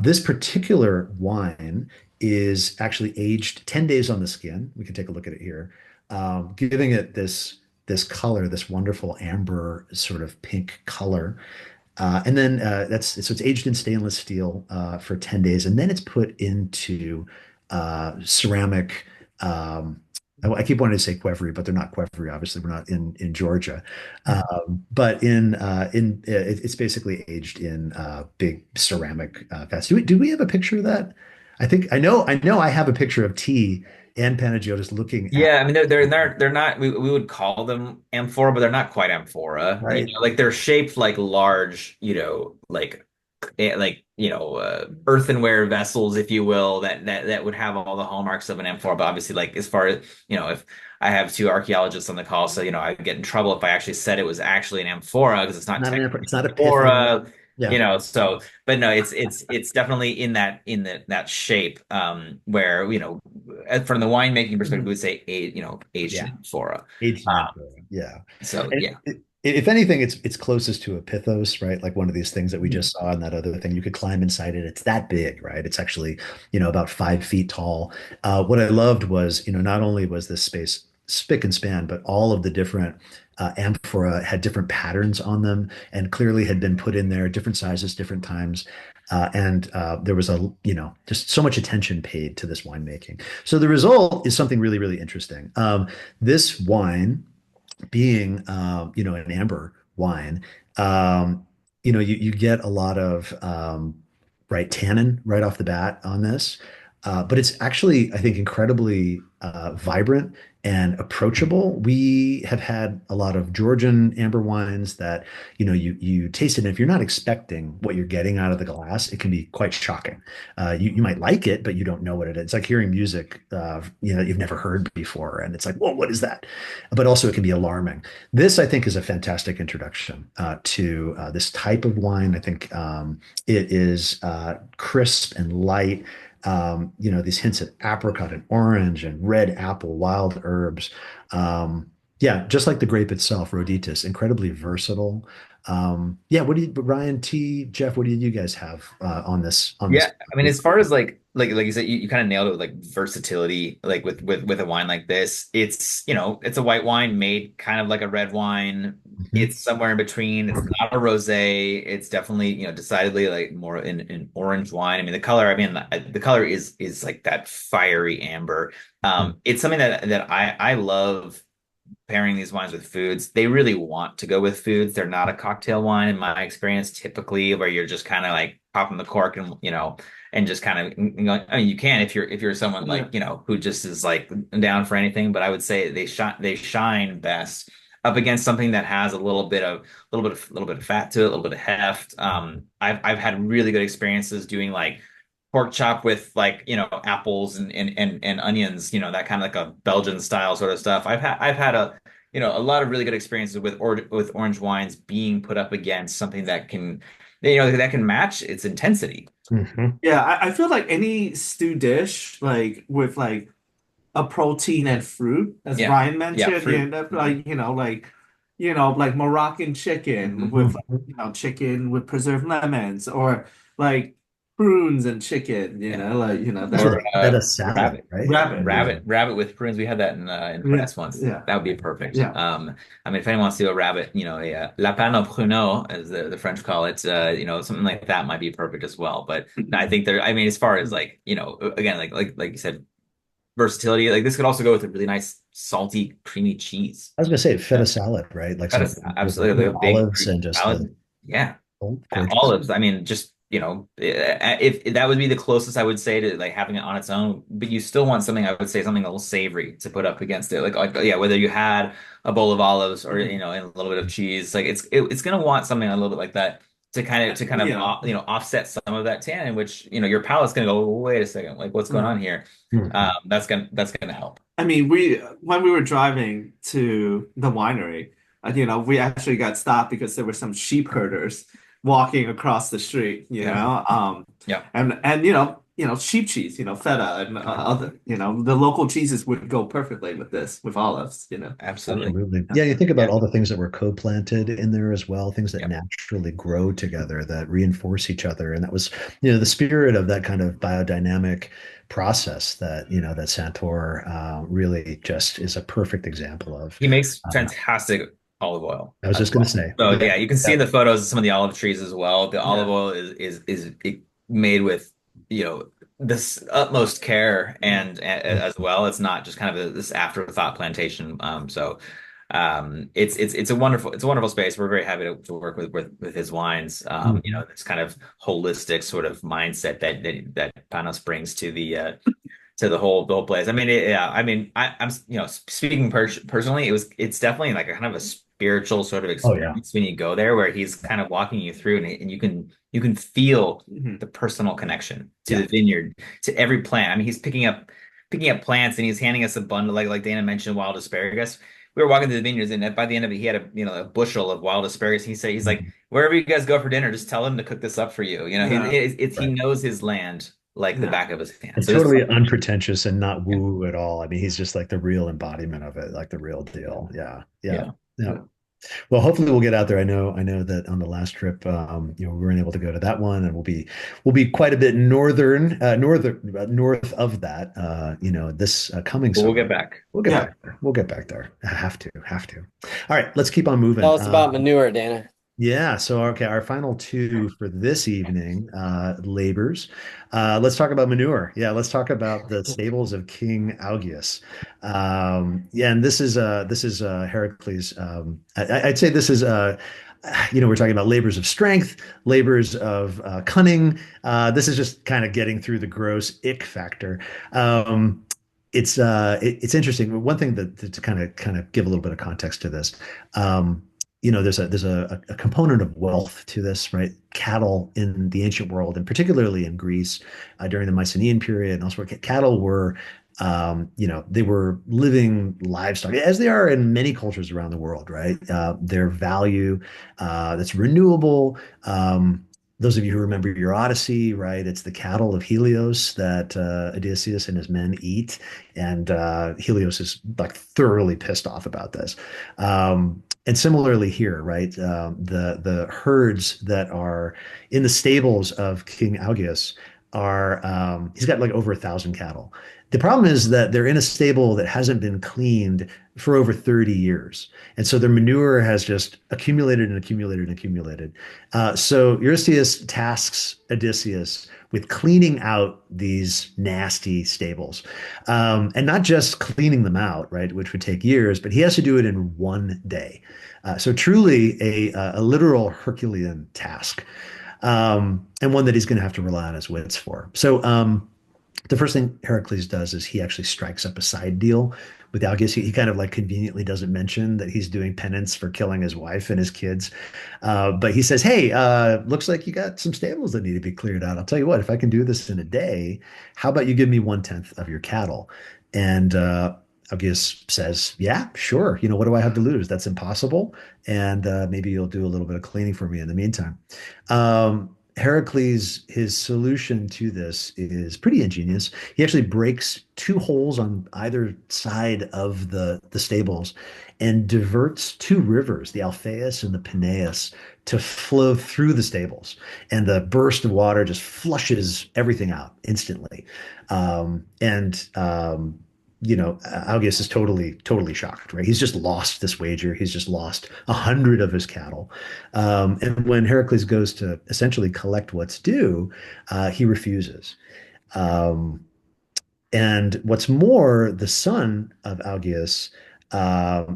This particular wine is actually aged 10 days on the skin. We can take a look at it here, giving it this color, this wonderful amber sort of pink color. And then that's so it's aged in stainless steel for 10 days, and then it's put into ceramic. I keep wanting to say Quevry, but they're not Quevry. Obviously, we're not in Georgia. But it's basically aged in big ceramic vats. Do we have a picture of that? I know I have a picture of tea and Panagiotis looking at, Yeah, I mean they're not we would call them amphora, but they're not quite amphora. You right? know, like they're shaped like large, earthenware vessels, if you will, that would have all the hallmarks of an amphora. But obviously, like as far as if I have two archaeologists on the call, so I'd get in trouble if I actually said it was actually an amphora because it's not technically It's not a an pithos. amphora. Yeah. So but no, it's definitely in that shape where from the winemaking perspective, we Mhm. would say aged Yeah. in amphora. Aged in Um, amphora. Yeah. so And yeah. if anything, it's closest to a pithos, right? Like one of these things that we Mhm. just saw in that other thing. You could climb inside it. It's that big, right? It's actually, about 5 feet tall. What I loved was, not only was this space spick and span, but all of the different amphora had different patterns on them and clearly had been put in there, different sizes, different times. And there was just so much attention paid to this winemaking. So the result is something really, really interesting. This wine being an amber wine, you get a lot of right tannin right off the bat on this. But it's actually, I think, incredibly vibrant and approachable. We have had a lot of Georgian amber wines that, you taste it, and if you're not expecting what you're getting out of the glass, it can be quite shocking. You might like it, but you don't know what it is. It's like hearing music, that you've never heard before, and it's like, whoa, what is that? But also, it can be alarming. This, I think, is a fantastic introduction to this type of wine. I think it is crisp and light. These hints of apricot and orange and red apple, wild herbs. Yeah, just like the grape itself, Roditis, incredibly versatile. Yeah, Ryan T, Jeff, what do you guys have on this? Yeah, I mean, as far as like you said, you kind of nailed it with like versatility, like with a wine like this. It's a white wine made kind of like a red wine. Mhm. It's somewhere in between. It's not a rosé. It's definitely, decidedly like more in orange wine. I mean, the color is like that fiery amber. It's something that I love pairing these wines with foods. They really want to go with foods. They're not a cocktail wine in my experience, typically, where you're just kind of like popping the cork and just kind of, I mean, you can if you're someone Yeah. like, who just is like down for anything, but I would say they shine best up against something that has a little bit of fat to it, a little bit of heft. I've had really good experiences doing like pork chop with like apples and onions, that kind of like a Belgian style sort of stuff. I've had a lot of really good experiences with orange wines being put up against something that can match its intensity. Mhm. Yeah, I feel like any stew dish, like with like a protein and fruit, as Yeah, Ryan yeah, mentioned, fruit. like like Moroccan chicken with Hmm. like, chicken with preserved lemons, or like prunes and chicken, Yeah, like Also, that or like feta salad, rabbit. right? rabbit, yeah, Rabbit with prunes. We had that in yeah, France once. yeah, That would be perfect. yeah. I mean, if anyone wants to do a rabbit, a lapin au pruneau, as the French call it, something like that might be perfect as well. But no, I think I mean, as far as like, again, like you said, versatility, like this could also go with a really nice salty, creamy cheese. I was gonna say Yeah, feta salad, right? Like that is something with absolutely like a big olives Greek and just the salad. Yeah. oh, gorgeous. Olives, I mean, just, if that would be the closest I would say to like having it on its own, but you still want something, I would say something a little savory to put up against it. Like yeah, whether you had a bowl of olives or, Mhm. and a little bit of cheese, like it's gonna want something a little bit like that to kind of Yeah. offset some of that tannin, which, your palate's gonna go, wait a second, like what's going Yeah. on here? Mhm. That's gonna help. I mean, when we were driving to the winery, we actually got stopped because there were some sheep herders walking across the street, Yeah. Yeah. and sheep cheese, feta and other, the local cheeses would go perfectly with this, with olives. Absolutely. Absolutely. Yeah. Yeah, you think about Yeah. all the things that were co-planted in there as well, things that Yeah. naturally grow together, that reinforce each other. And that was, the spirit of that kind of biodynamic process that, that Santor really just is a perfect example of. He makes Uh, fantastic olive oil I was as just going to well. say, So yeah, yeah, you can see yeah, in the photos of some of the olive trees as well. The olive Yeah. oil made with, this utmost care and as well. It's not just kind of this afterthought plantation. It's a wonderful space. We're very happy to work with his wines. Mhm. This kind of holistic sort of mindset that Panos brings to the whole place. I mean, yeah. I mean, I'm speaking personally, it's definitely like a kind of a spiritual sort of Oh yeah. experience when you go there, where he's kind of walking you through, and you can feel Mhm. the personal connection to Yeah. the vineyard, to every plant. I mean, he's picking up plants, and he's handing us a bundle, like Dana mentioned, wild asparagus. We were walking through the vineyards, and by the end of it, he had a bushel of wild asparagus. He's like, Mhm. wherever you guys go for dinner, just tell him to cook this up for you. Yeah. He Right. knows his land like the Yeah. back of his hand. And So this, totally unpretentious and not yeah, woo at all. I mean, he's just like the real embodiment of it, like the real deal. Yeah. Yeah. yeah. Yeah. Yeah. Well, hopefully we'll get out there. I know that on the last trip, we weren't able to go to that one, and we'll be quite a bit north of that. This coming But we'll get summer. back. We'll get Yeah. back there. We'll get back there. Have to. All right, let's keep on Tell moving. us about manure, Dana. Yeah, so okay, our final two for this evening, labors. Let's talk about manure. Yeah, let's talk about the stables of King Augeas. Yeah, and this is Heracles. I'd say this is we're talking about labors of strength, labors of cunning. This is just kind of getting through the gross ick factor. It's interesting. One thing that to kind of give a little bit of context to this. Um, there's a component of wealth to this, right? Cattle in the ancient world, and particularly in Greece during the Mycenaean period, and elsewhere, cattle were, they were living livestock, as they are in many cultures around the world, right? Their value that's renewable. Those of you who remember your Odyssey, right? It's the cattle of Helios that Odysseus and his men eat, and Helios is like thoroughly pissed off about this. And similarly here, right? The herds that are in the stables of King Augeas are he's got like over 1,000 cattle. The problem is that they're in a stable that hasn't been cleaned for over 30 years. And so their manure has just accumulated and accumulated and accumulated. So Eurystheus tasks Odysseus with cleaning out these nasty stables. And not just cleaning them out, right, which would take years, but he has to do it in one day. So truly a literal Herculean task, and one that he's going to have to rely on his wits for. So the first thing Heracles does is he actually strikes up a side deal with Algus. He kind of like conveniently doesn't mention that he's doing penance for killing his wife and his kids. But he says, hey, looks like you got some stables that need to be cleared out. I'll tell you what, if I can do this in a day, how about you give me 1/10 of your cattle? And Augeas says, yeah, sure. What do I have to lose? That's impossible. And maybe you'll do a little bit of cleaning for me in the meantime. Heracles, his solution to this is pretty ingenious. He actually breaks two holes on either side of the stables and diverts two rivers, the Alpheus and the Peneus, to flow through the stables. And the burst of water just flushes everything out instantly. Augeas is totally shocked, right? He's just lost this wager. He's just lost 100 of his cattle. And when Heracles goes to essentially collect what's due, he refuses. Um, and what's more, the son of Augeas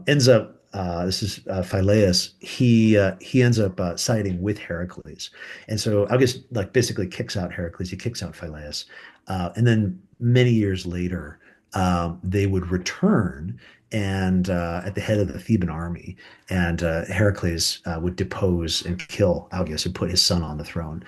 ends up. This is Phileas. He ends up siding with Heracles, and so Augeas like basically kicks out Heracles. He kicks out Phileas, and then many years later, they would return and at the head of the Theban army. And Heracles would depose and kill Augeas and put his son on the throne.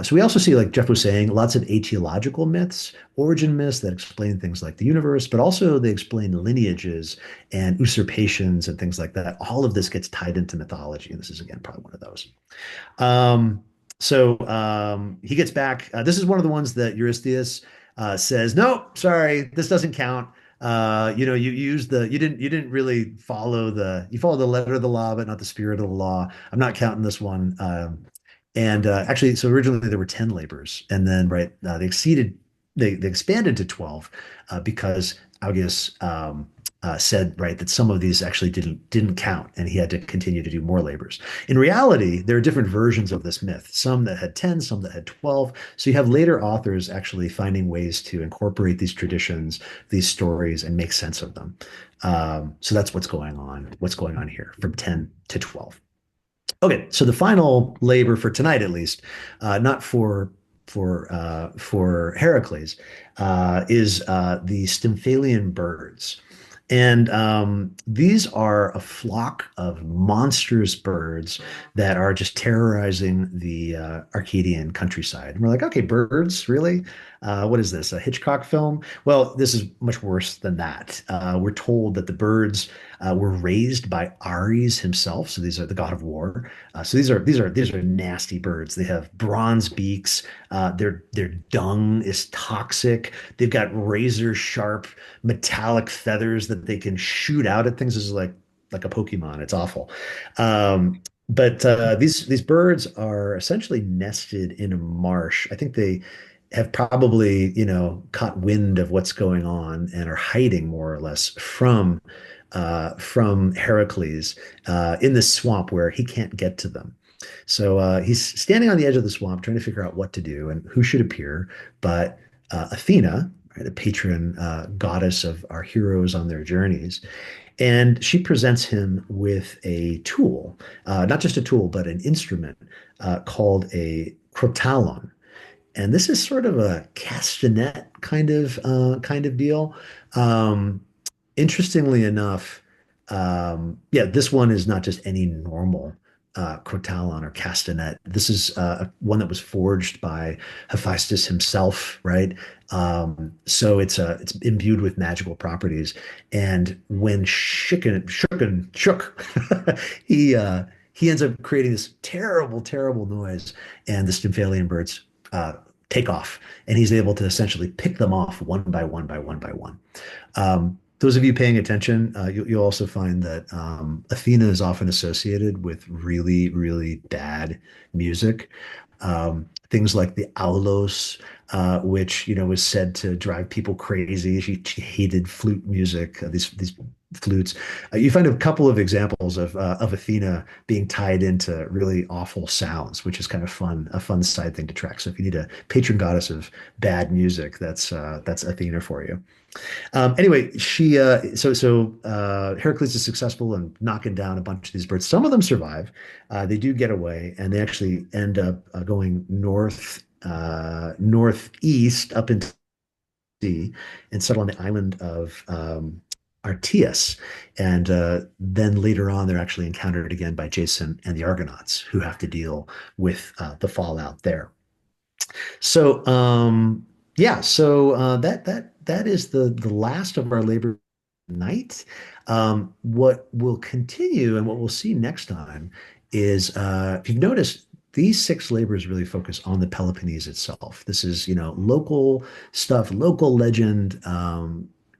So we also see, like Jeff was saying, lots of aetiological myths, origin myths that explain things like the universe, but also they explain lineages and usurpations and things like that. All of this gets tied into mythology, and this is again probably one of those. Um, so he gets back. This is one of the ones that Eurystheus says, "No, sorry, this doesn't count. You used you didn't really follow you followed the letter of the law, but not the spirit of the law. I'm not counting this one." And actually, so originally there were 10 labors, and then right they expanded to 12 because Augeas said right that some of these actually didn't count, and he had to continue to do more labors. In reality, there are different versions of this myth, some that had 10, some that had 12. So you have later authors actually finding ways to incorporate these traditions, these stories, and make sense of them. So that's what's going on here from 10 to 12. Okay, so the final labor for tonight, at least, not for Heracles, is the Stymphalian birds. And these are a flock of monstrous birds that are just terrorizing the Arcadian countryside. And we're like, okay, birds, really? What is this, a Hitchcock film? Well, this is much worse than that. We're told that the birds were raised by Ares himself. So these are the god of war. So these are nasty birds. They have bronze beaks. Their dung is toxic. They've got razor sharp metallic feathers that they can shoot out at things. This is like a Pokemon. It's awful. But these birds are essentially nested in a marsh. I think they have probably, caught wind of what's going on and are hiding more or less from Heracles in this swamp where he can't get to them. So he's standing on the edge of the swamp trying to figure out what to do and who should appear. But Athena, right, the patron goddess of our heroes on their journeys, and she presents him with a tool, not just a tool, but an instrument called a crotalon. And this is sort of a castanet kind of deal. Um, Interestingly enough, yeah, this one is not just any normal crotalon or castanet. This is one that was forged by Hephaestus himself, right? So it's imbued with magical properties. And when shook, he ends up creating this terrible, terrible noise, and the Stymphalian birds take off, and he's able to essentially pick them off one by one by one by one. Those of you paying attention, you'll also find that Athena is often associated with really, really bad music. Things like the aulos, which was said to drive people crazy. She hated flute music. These flutes. You find a couple of examples of Athena being tied into really awful sounds, which is kind of fun, a fun side thing to track. So if you need a patron goddess of bad music, that's Athena for you. Anyway, Heracles is successful in knocking down a bunch of these birds. Some of them survive. They do get away, and they actually end up going northeast up into the sea and settle on the island of Artias. And then later on, they're actually encountered again by Jason and the Argonauts, who have to deal with the fallout there. So yeah, so that is the last of our labor night. What will continue and what we'll see next time is if you've noticed, these six labors really focus on the Peloponnese itself. This is, local stuff, local legend,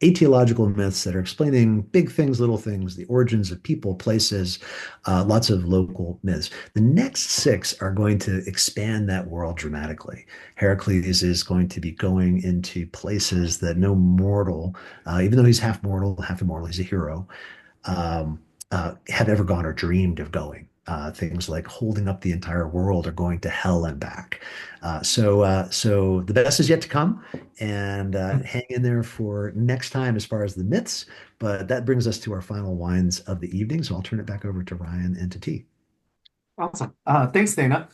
aetiological myths that are explaining big things, little things, the origins of people, places, lots of local myths. The next six are going to expand that world dramatically. Heracles is going to be going into places that no mortal, even though he's half mortal, half immortal, he's a hero, um, have ever gone or dreamed of going. Things like holding up the entire world or going to hell and back. So the best is yet to come, and hang in there for next time as far as the myths. But that brings us to our final wines of the evening. So I'll turn it back over to Ryan and to T. Awesome. Thanks, Dana.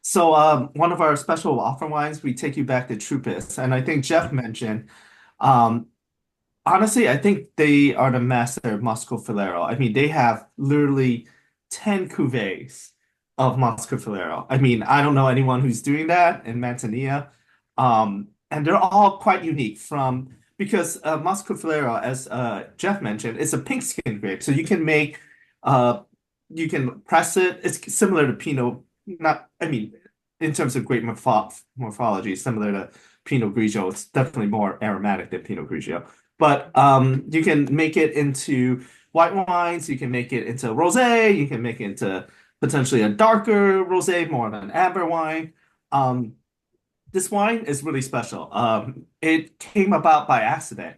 So one of our special offer wines, we take you back to Trupus. And I think Jeff mentioned um, Honestly, I think they are the master of Muscofilero. I mean, they have literally 10 cuvées of Muscofilero. I mean, I don't know anyone who's doing that in Manzanilla. And they're all quite unique from because Muscofilero, as Jeff mentioned, is a pink skin grape. So uh, you can press it. It's similar to Pinot, not, I mean, in terms of grape morphology, similar to Pinot Grigio. It's definitely more aromatic than Pinot Grigio. But you can make it into white wines, you can make it into rosé, you can make it into potentially a darker rosé, more of an amber wine. Um, this wine is really special. It came about by accident.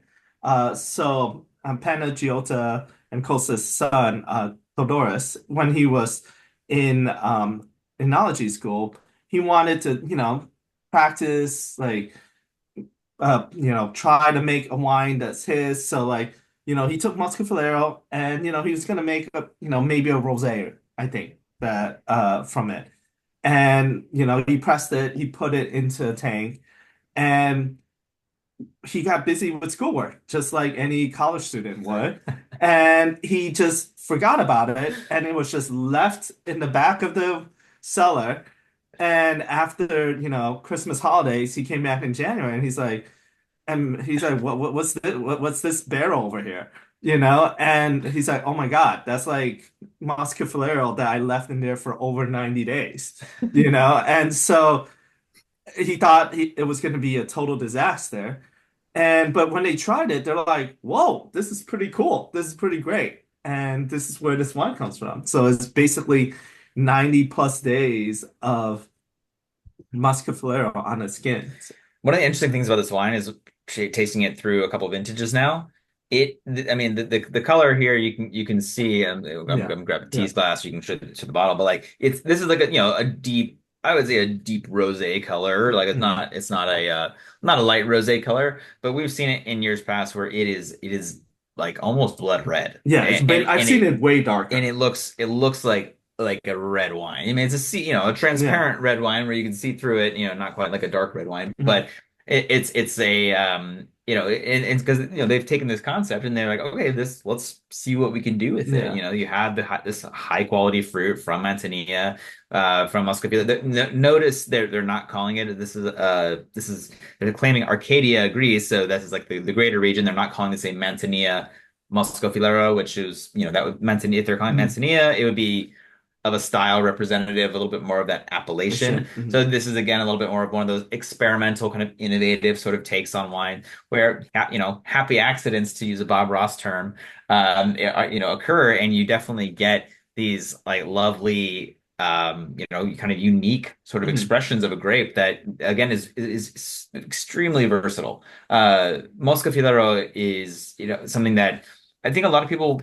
Panagiotta and Costa's son, Theodorus, when he was in enology school, he wanted to, practice like try to make a wine that's his. So like, he took Muscatellero and he was gonna make a, maybe a rosé, I think, that from it. And he pressed it, he put it into a tank, and he got busy with schoolwork, just like any college student would. And he just forgot about it, and it was just left in the back of the cellar. And after, Christmas holidays, he came back in January and he's like, what's this? What's this barrel over here? And he's like, oh my God, that's like Muscatellero that I left in there for over 90 days, And so he thought it was going to be a total disaster. But when they tried it, they're like, whoa, this is pretty cool. This is pretty great. And this is where this wine comes from. So it's basically 90 plus days of Muscatellero on the skin. One of the interesting things about this wine is tasting it through a couple vintages now. I mean, the color here you can see. I'm Yeah. grabbing a Yeah. tease glass. You can show to the bottle, but like this is like a deep. I would say a deep rosé color. Like it's not not a light rosé color, but we've seen it in years past where it is like almost blood red, Yeah, I've seen it way darker. and it looks like a red wine. I mean, it's a Yeah. transparent red wine where you can see through it. Not quite like a dark red wine, Mhm. but it's a and it's because they've taken this concept and they're like, okay, let's see what we can do with it. Yeah. You have this high quality fruit from Manzanilla, from Muscovy. Notice they're not calling it. This is they're claiming Arcadia, Greece, so this is like the greater region. They're not calling this a Manzanilla Moscofilero, which is that would Manzanilla. If they're calling it Mhm. Manzanilla, it would be of a style representative, a little bit more of that appellation. Mhm. So this is again a little bit more of one of those experimental kind of innovative sort of takes on wine where happy accidents, to use a Bob Ross term, occur, and you definitely get these like lovely kind of unique sort of Mhm. expressions of a grape that again is extremely versatile. Moscafilero is something that I think a lot of people,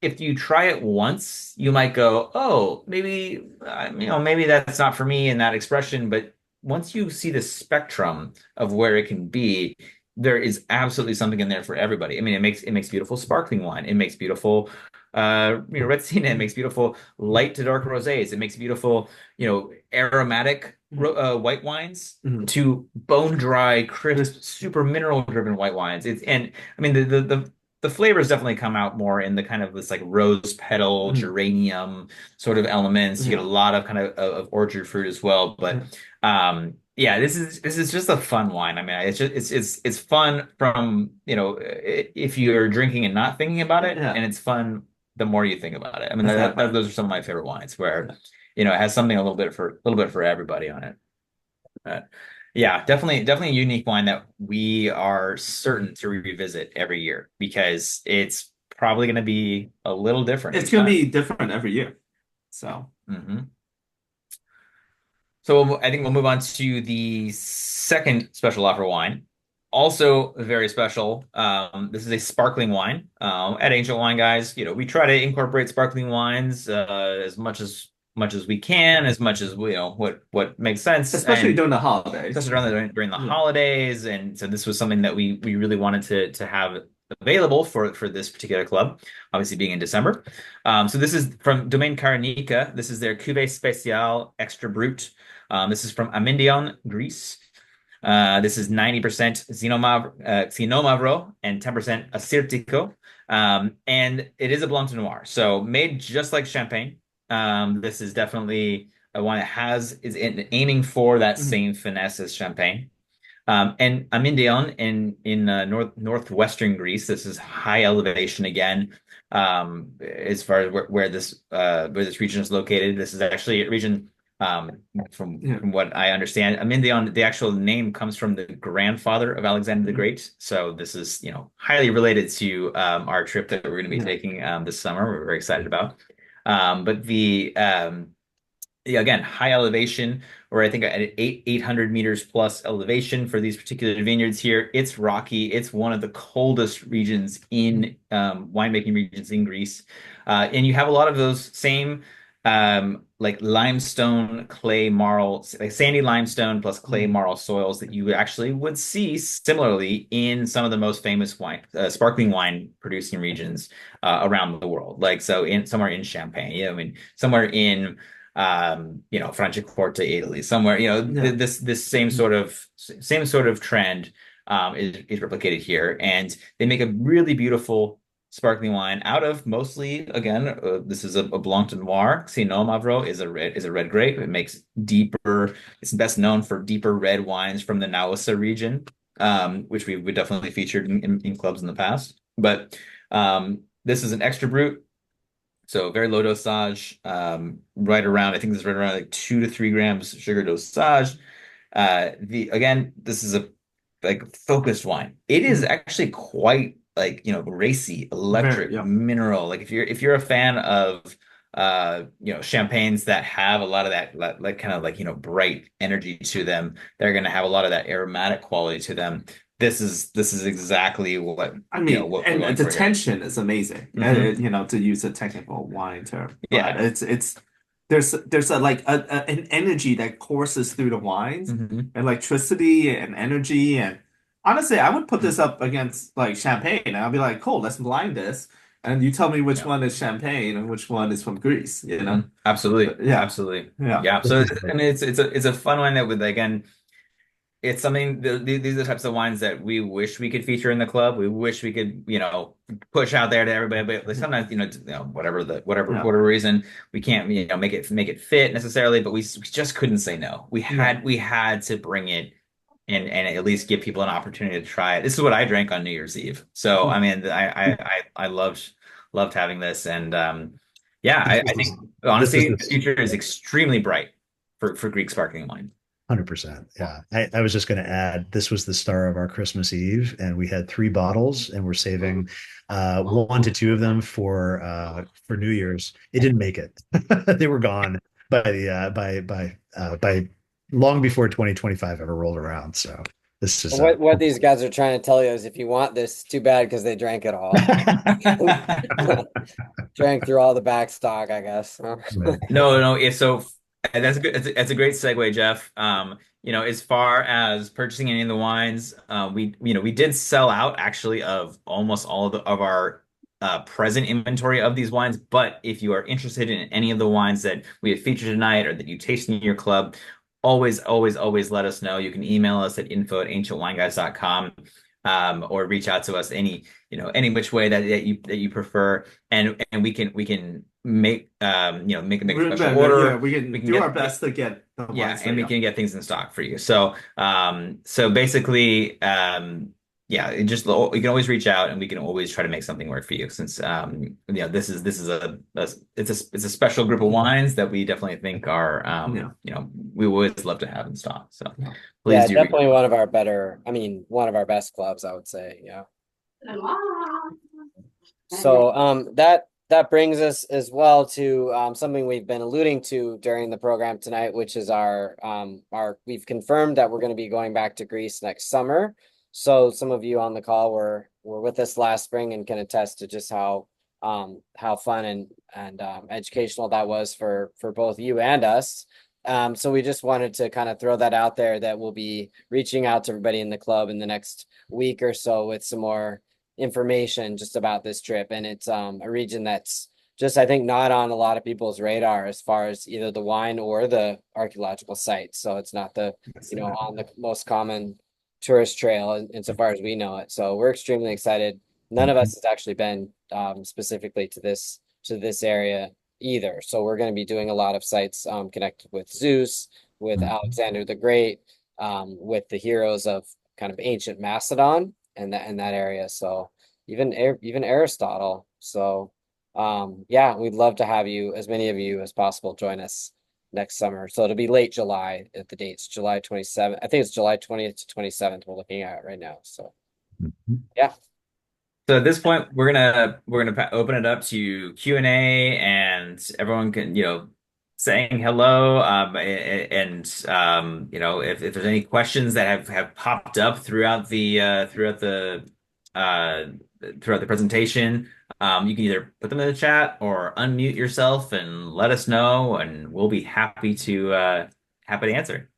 if you try it once, you might go, "Oh, maybe that's not for me in that expression." But once you see the spectrum of where it can be, there is absolutely something in there for everybody. I mean, it makes beautiful sparkling wine. It makes beautiful, Retsina. It makes beautiful light to dark rosés. It makes beautiful, aromatic white wines Mhm. to bone dry, crisp, super mineral driven white wines. And I mean the flavors definitely come out more in the kind of this like rose petal, Mhm. geranium sort of elements. You get a Yeah. lot of kind of orchard fruit as well. But Yeah. yeah, this is just a fun wine. I mean, it's fun from, if you're drinking and not thinking about it, Yeah. and it's fun the more you think about it. I mean, Exactly. those are some of my favorite wines where, it has something a little bit for everybody on it. But yeah, definitely a unique wine that we are certain to revisit every year because it's probably going to be a little different It's each gonna time. be different every year. So hmm So I think we'll move on to the second special offer wine. Also very special. This is a sparkling wine. At Ancient Wine Guys, we try to incorporate sparkling wines as much as we can, as much as what makes sense, especially and during the holidays. especially during the Yeah. holidays. And so this was something that we really wanted to have available for this particular club, obviously being in December. So this is from Domaine Carnica. This is their Cuvée Spéciale Extra Brut. This is from Amindion, Greece. This is 90% Xinomavro and 10% Assyrtiko. And it is a Blanc de Noir. So made just like Champagne. This is definitely a wine that aiming for that Mhm. same finesse as Champagne. And Amindion in northwestern Greece. This is high elevation again. As far as where this region is located, this is actually a region Yeah. from what I understand. Amindion, the actual name comes from the grandfather of Alexander the Mhm. Great. So this is highly related to our trip that we're going to be Yeah. taking this summer. We're very excited about. But the yeah, again, high elevation, or I think at 800 meters plus elevation for these particular vineyards here. It's rocky. It's one of the coldest regions in winemaking regions in Greece. And you have a lot of those same like limestone, clay, marl, like sandy limestone plus clay Mhm. marl soils that you actually would see similarly in some of the most famous sparkling wine producing regions around the world. Like so in somewhere in Champagne, I mean, somewhere in Franciacorta, Italy, somewhere, Yeah. this same sort of trend is replicated here, and they make a really beautiful sparkling wine out of mostly, again, this is a Blanc de Noir. Pinot Mavro is a red grape. It makes deeper. It's best known for deeper red wines from the Nausa region, which we definitely featured in clubs in the past. But this is an extra brut. So very low dosage, right around, I think this is right around like 2 to 3 grams sugar dosage. This is a like focused wine. It is Mhm. actually quite like, racy, Very, electric, yeah. mineral. Like if you're a fan of champagnes that have a lot of that like kind of like, bright energy to them, they're going to have a lot of that aromatic quality to them. This is exactly what I mean, what we're and going the for here. tension is amazing, Hmm. to use a technical wine term, but Yeah. it's there's an energy that courses through the wines, Hmm. electricity and energy, and honestly, I would put this up against like champagne, and I'll be like, cool, let's blind this, and you tell me which Yeah. one is champagne and which one is from Greece, you know? Absolutely. Yeah, Absolutely. yeah, Yeah. This So is I mean it's a fun one that would, again, it's something these are the types of wines that we wish we could feature in the club. We wish we could, push out there to everybody, but like sometimes, yeah, whatever reason, we can't, make it fit necessarily, but we just couldn't say no. We yeah. had we had to bring it and at least give people an opportunity to try it. This is what I drank on New Year's Eve. So I mean, I loved having this, and yeah, this I was think this this was honestly the this future is extremely bright for Greek sparkling wine. 100%. Yeah. I was just going to add this was the star of our Christmas Eve, and we had three bottles, and we're saving one to two of them for New Year's. It didn't make it. They were gone by long before 2025 ever rolled around. So this is What these guys are trying to tell you is if you want this, too bad because they drank it all. Drank through all the back stock, I guess. right. No, no. So that's a good. That's a great segue, Jeff. As far as purchasing any of the wines, we did sell out actually of almost all of our present inventory of these wines. But if you are interested in any of the wines that we have featured tonight or that you taste in your club, always, always, always let us know. You can email us at info@ancientwineguys.com, or reach out to us any which way that you prefer, and we can make a special Yeah, order. we We can can do our get best to get the yeah, wines there. and we Yeah. can get things in stock for you. So basically, yeah, you can always reach out, and we can always try to make something work for you. Since this is it's a special group of wines that we definitely think are Yeah. we would always love to have in stock. So Yeah. please Yeah, do reach definitely out. one of our better, I mean, one of our best clubs, I would say. Yeah. So that brings us as well to something we've been alluding to during the program tonight, which is our we've confirmed that we're going to be going back to Greece next summer. So some of you on the call were with us last spring and can attest to just how fun and educational that was for both you and us. So we just wanted to kind of throw that out there that we'll be reaching out to everybody in the club in the next week or so with some more information just about this trip. And it's a region that's just I think not on a lot of people's radar as far as either the wine or the archaeological site. So it's not the, on the most common tourist trail insofar as we know it. So we're extremely excited. None of us has actually been specifically to this area either. So we're going to be doing a lot of sites connected with Zeus, with Alexander the Great, with the heroes of kind of ancient Macedon and that area. So even Aristotle. So yeah, we'd love to have you, as many of you as possible, join us next summer. So it'll be late July at the dates, July 27th. I think it's July 20th to 27th we're looking at right now. So yeah. So at this point, we're gonna open it up to Q&A, and everyone can, saying hello. If there's any questions that have popped up uh, throughout the presentation, you can either put them in the chat or unmute yourself and let us know, and we'll be happy to answer.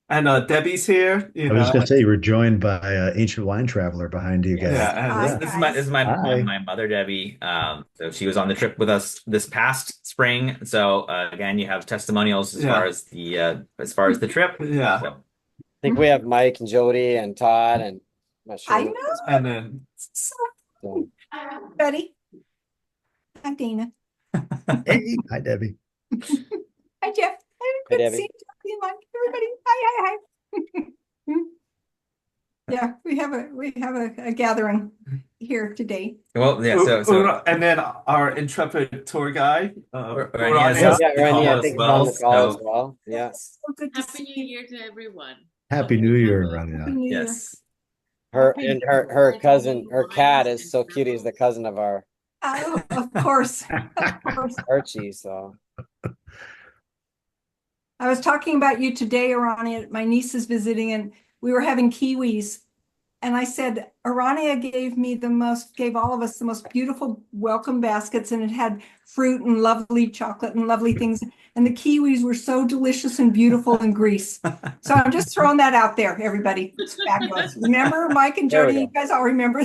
And Debbie's here. I was just going to say you were joined by Ancient Wine Traveler behind you guys. Yeah, and This is my mother, Debbie. So she was on the trip with us this past spring. So again, you have testimonials as far as the trip. Yeah. So. I think we have Mike and Jody and Todd and I'm not sure. I know. And then So, Ready? Hi, Dana. Hey, hi, Debbie. Hi, Jeff. Hey, Good to Debbie. see you, everybody. Hi. Yeah, we have a gathering here today. Well, yeah. So and then our intrepid tour guide, Urania, yeah, Randy, I as think is well, on the call as so- well. Yeah. So good to Happy New see Year to everyone. Happy New Year, Happy Rania. New Year. yes. Her cousin, her cat is so cute. He's the cousin of our Oh, of course. Archie. So I was talking about you today, Arania. My niece is visiting and we were having kiwis. And I said, Arania gave all of us the most beautiful welcome baskets, and it had fruit and lovely chocolate and lovely things. And the kiwis were so delicious and beautiful in Greece. So I'm just throwing that out there, everybody. It's fabulous. Remember, Mike and There we Jody, go. you guys all remember?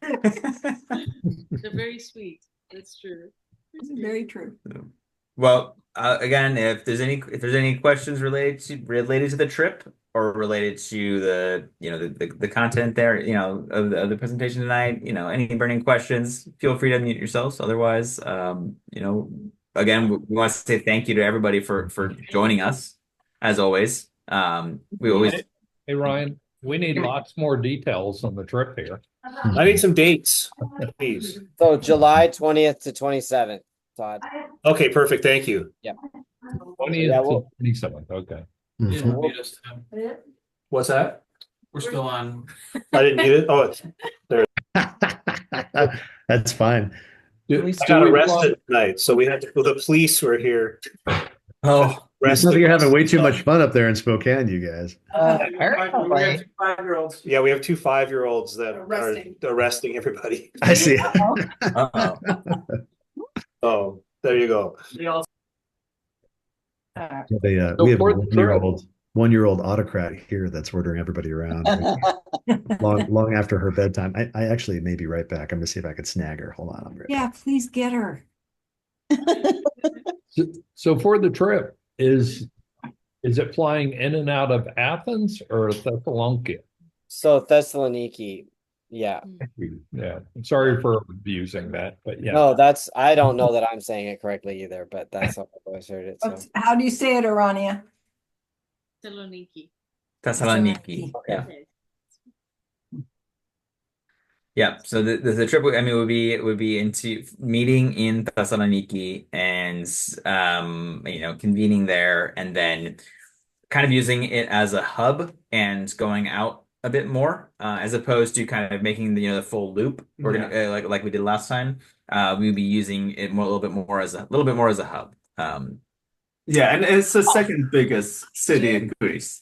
They're very sweet. That's true. This is very true. Well, again, if there's any questions related to the trip or related to the content there, of the presentation tonight, any burning questions, feel free to unmute yourselves. Otherwise, again, we want to say thank you to everybody for joining us, as always. We always Hey, Ryan, we need lots more details on the trip here. I need some dates, please. so July 20th to 27th, Todd. Okay, perfect. Thank you. 20th Yeah, to well- 27th, okay. Mhm. What's that? We're still on. I didn't need it. Oh, it's That's fine. Do- I do got we arrested want- tonight, so we had to. Well, the police were here. oh It sounds like you're having way too much fun up there in Spokane, you guys. Five-year-olds. Yeah, we have two 5-year-olds that Arresting. are arresting everybody. I see. uh-oh. Oh, there you go. We have a for the trip. 1-year-old autocrat here that's ordering everybody around long after her bedtime. I actually may be right back. I'm gonna see if I could snag her. Hold on. I'm right Yeah, please get her. So for the trip, is it flying in and out of Athens or Thessaloniki? So Thessaloniki. Yeah. Yeah, I'm sorry for abusing that, but yeah. No, I don't know that I'm saying it correctly either, but that's how I've always heard it. So How do you say it, Arania? Thessaloniki. Thessaloniki. okay. Okay. Yeah, so the trip, I mean, would be into meeting in Thessaloniki and convening there, and then kind of using it as a hub and going out a bit more, as opposed to kind of making the full loop. We're gonna like we did last time. We'll be using it a little bit more as a hub. yeah, and it's the second biggest city in Greece.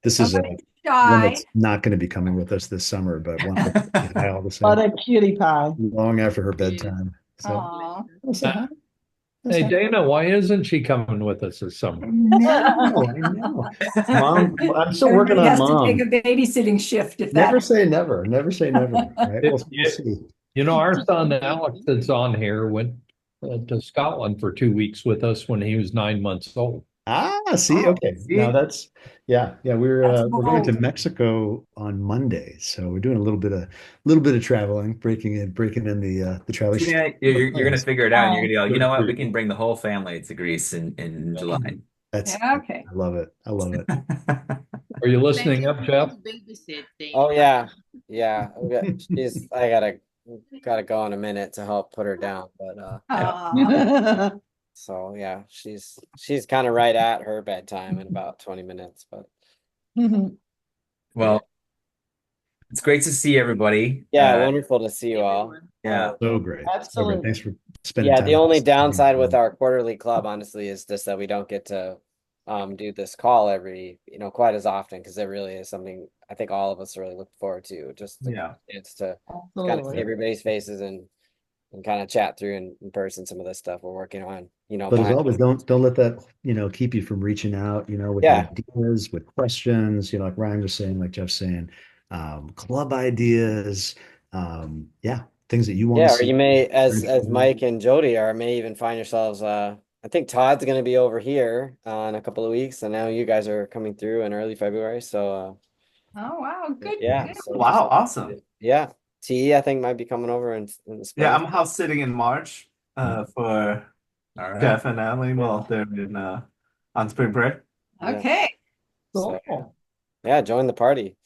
This is one Shy. that's not going to be coming with us this summer, but one that all the What same, a cutie pie. long after her bedtime. So Aw. Hey, Dana, why isn't she coming with us this summer? I know. Mom, I'm still working Everybody on has mom. to take a babysitting shift if Never that. say never. Never say never. Right? We'll see. You know, our son Alex that's on here went to Scotland for 2 weeks with us when he was 9 months old. See, Oh, okay. see? Now yeah, That's we're going to bold. Mexico on Monday, so we're doing a little bit of traveling, breaking in the traveling. Yeah, you're gonna Plans. figure it out, and you're Oh, gonna be like, you Good know what? for We can you. bring the whole family to Greece in July. That's yeah, okay. I love it. I love it. Are you Plenty listening of up, people Jeff? to babysit, Oh Dave. yeah, yeah. I gotta go in a minute to help put her down, but so yeah, she's kind of right at her bedtime in about 20 minutes, but Well, it's great to see everybody. yeah, wonderful to see you all. Everyone. Yeah. So great. So great. Thanks for spending Yeah, time the with only us. downside with our quarterly club, honestly, is just that we don't get to do this call quite as often because it really is something I think all of us really look forward to. Just Yeah. it's to kind of see everybody's faces and kind of chat through in person some of the stuff we're working on, But as behind. always, don't let that, keep you from reaching out, with Yeah. ideas, with questions, like Ryan was saying, like Jeff's saying, club ideas, yeah, things that you want to Yeah, or see. you may, You're as interested in. Mike and Jody are, may even find yourselves. I think Todd's going to be over here in a couple of weeks, and now you guys are coming through in early February. So, Oh, wow, good, yeah. good. So just Wow, awesome. yeah, T I think might be coming over in the Yeah, spring. I'm house sitting in March for All right. Jeff and Emily while they're in on spring break. Yeah. Okay. So Oh, yeah, join the party.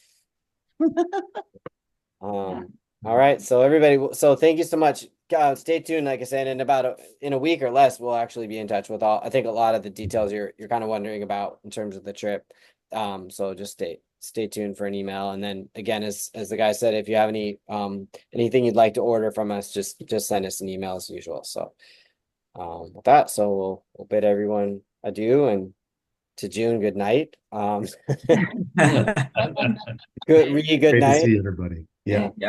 All right. So everybody, so thank you so much. Stay tuned. Like I said, in a week or less, we'll actually be in touch with I think a lot of the details you're kind of wondering about in terms of the trip. So just stay tuned for an email. And then again, as the guy said, if you have anything you'd like to order from us, just send us an email as usual. So with that, so we'll bid everyone adieu and to June, good night. Good yeah. night. Great to see everybody. Yeah. Yeah.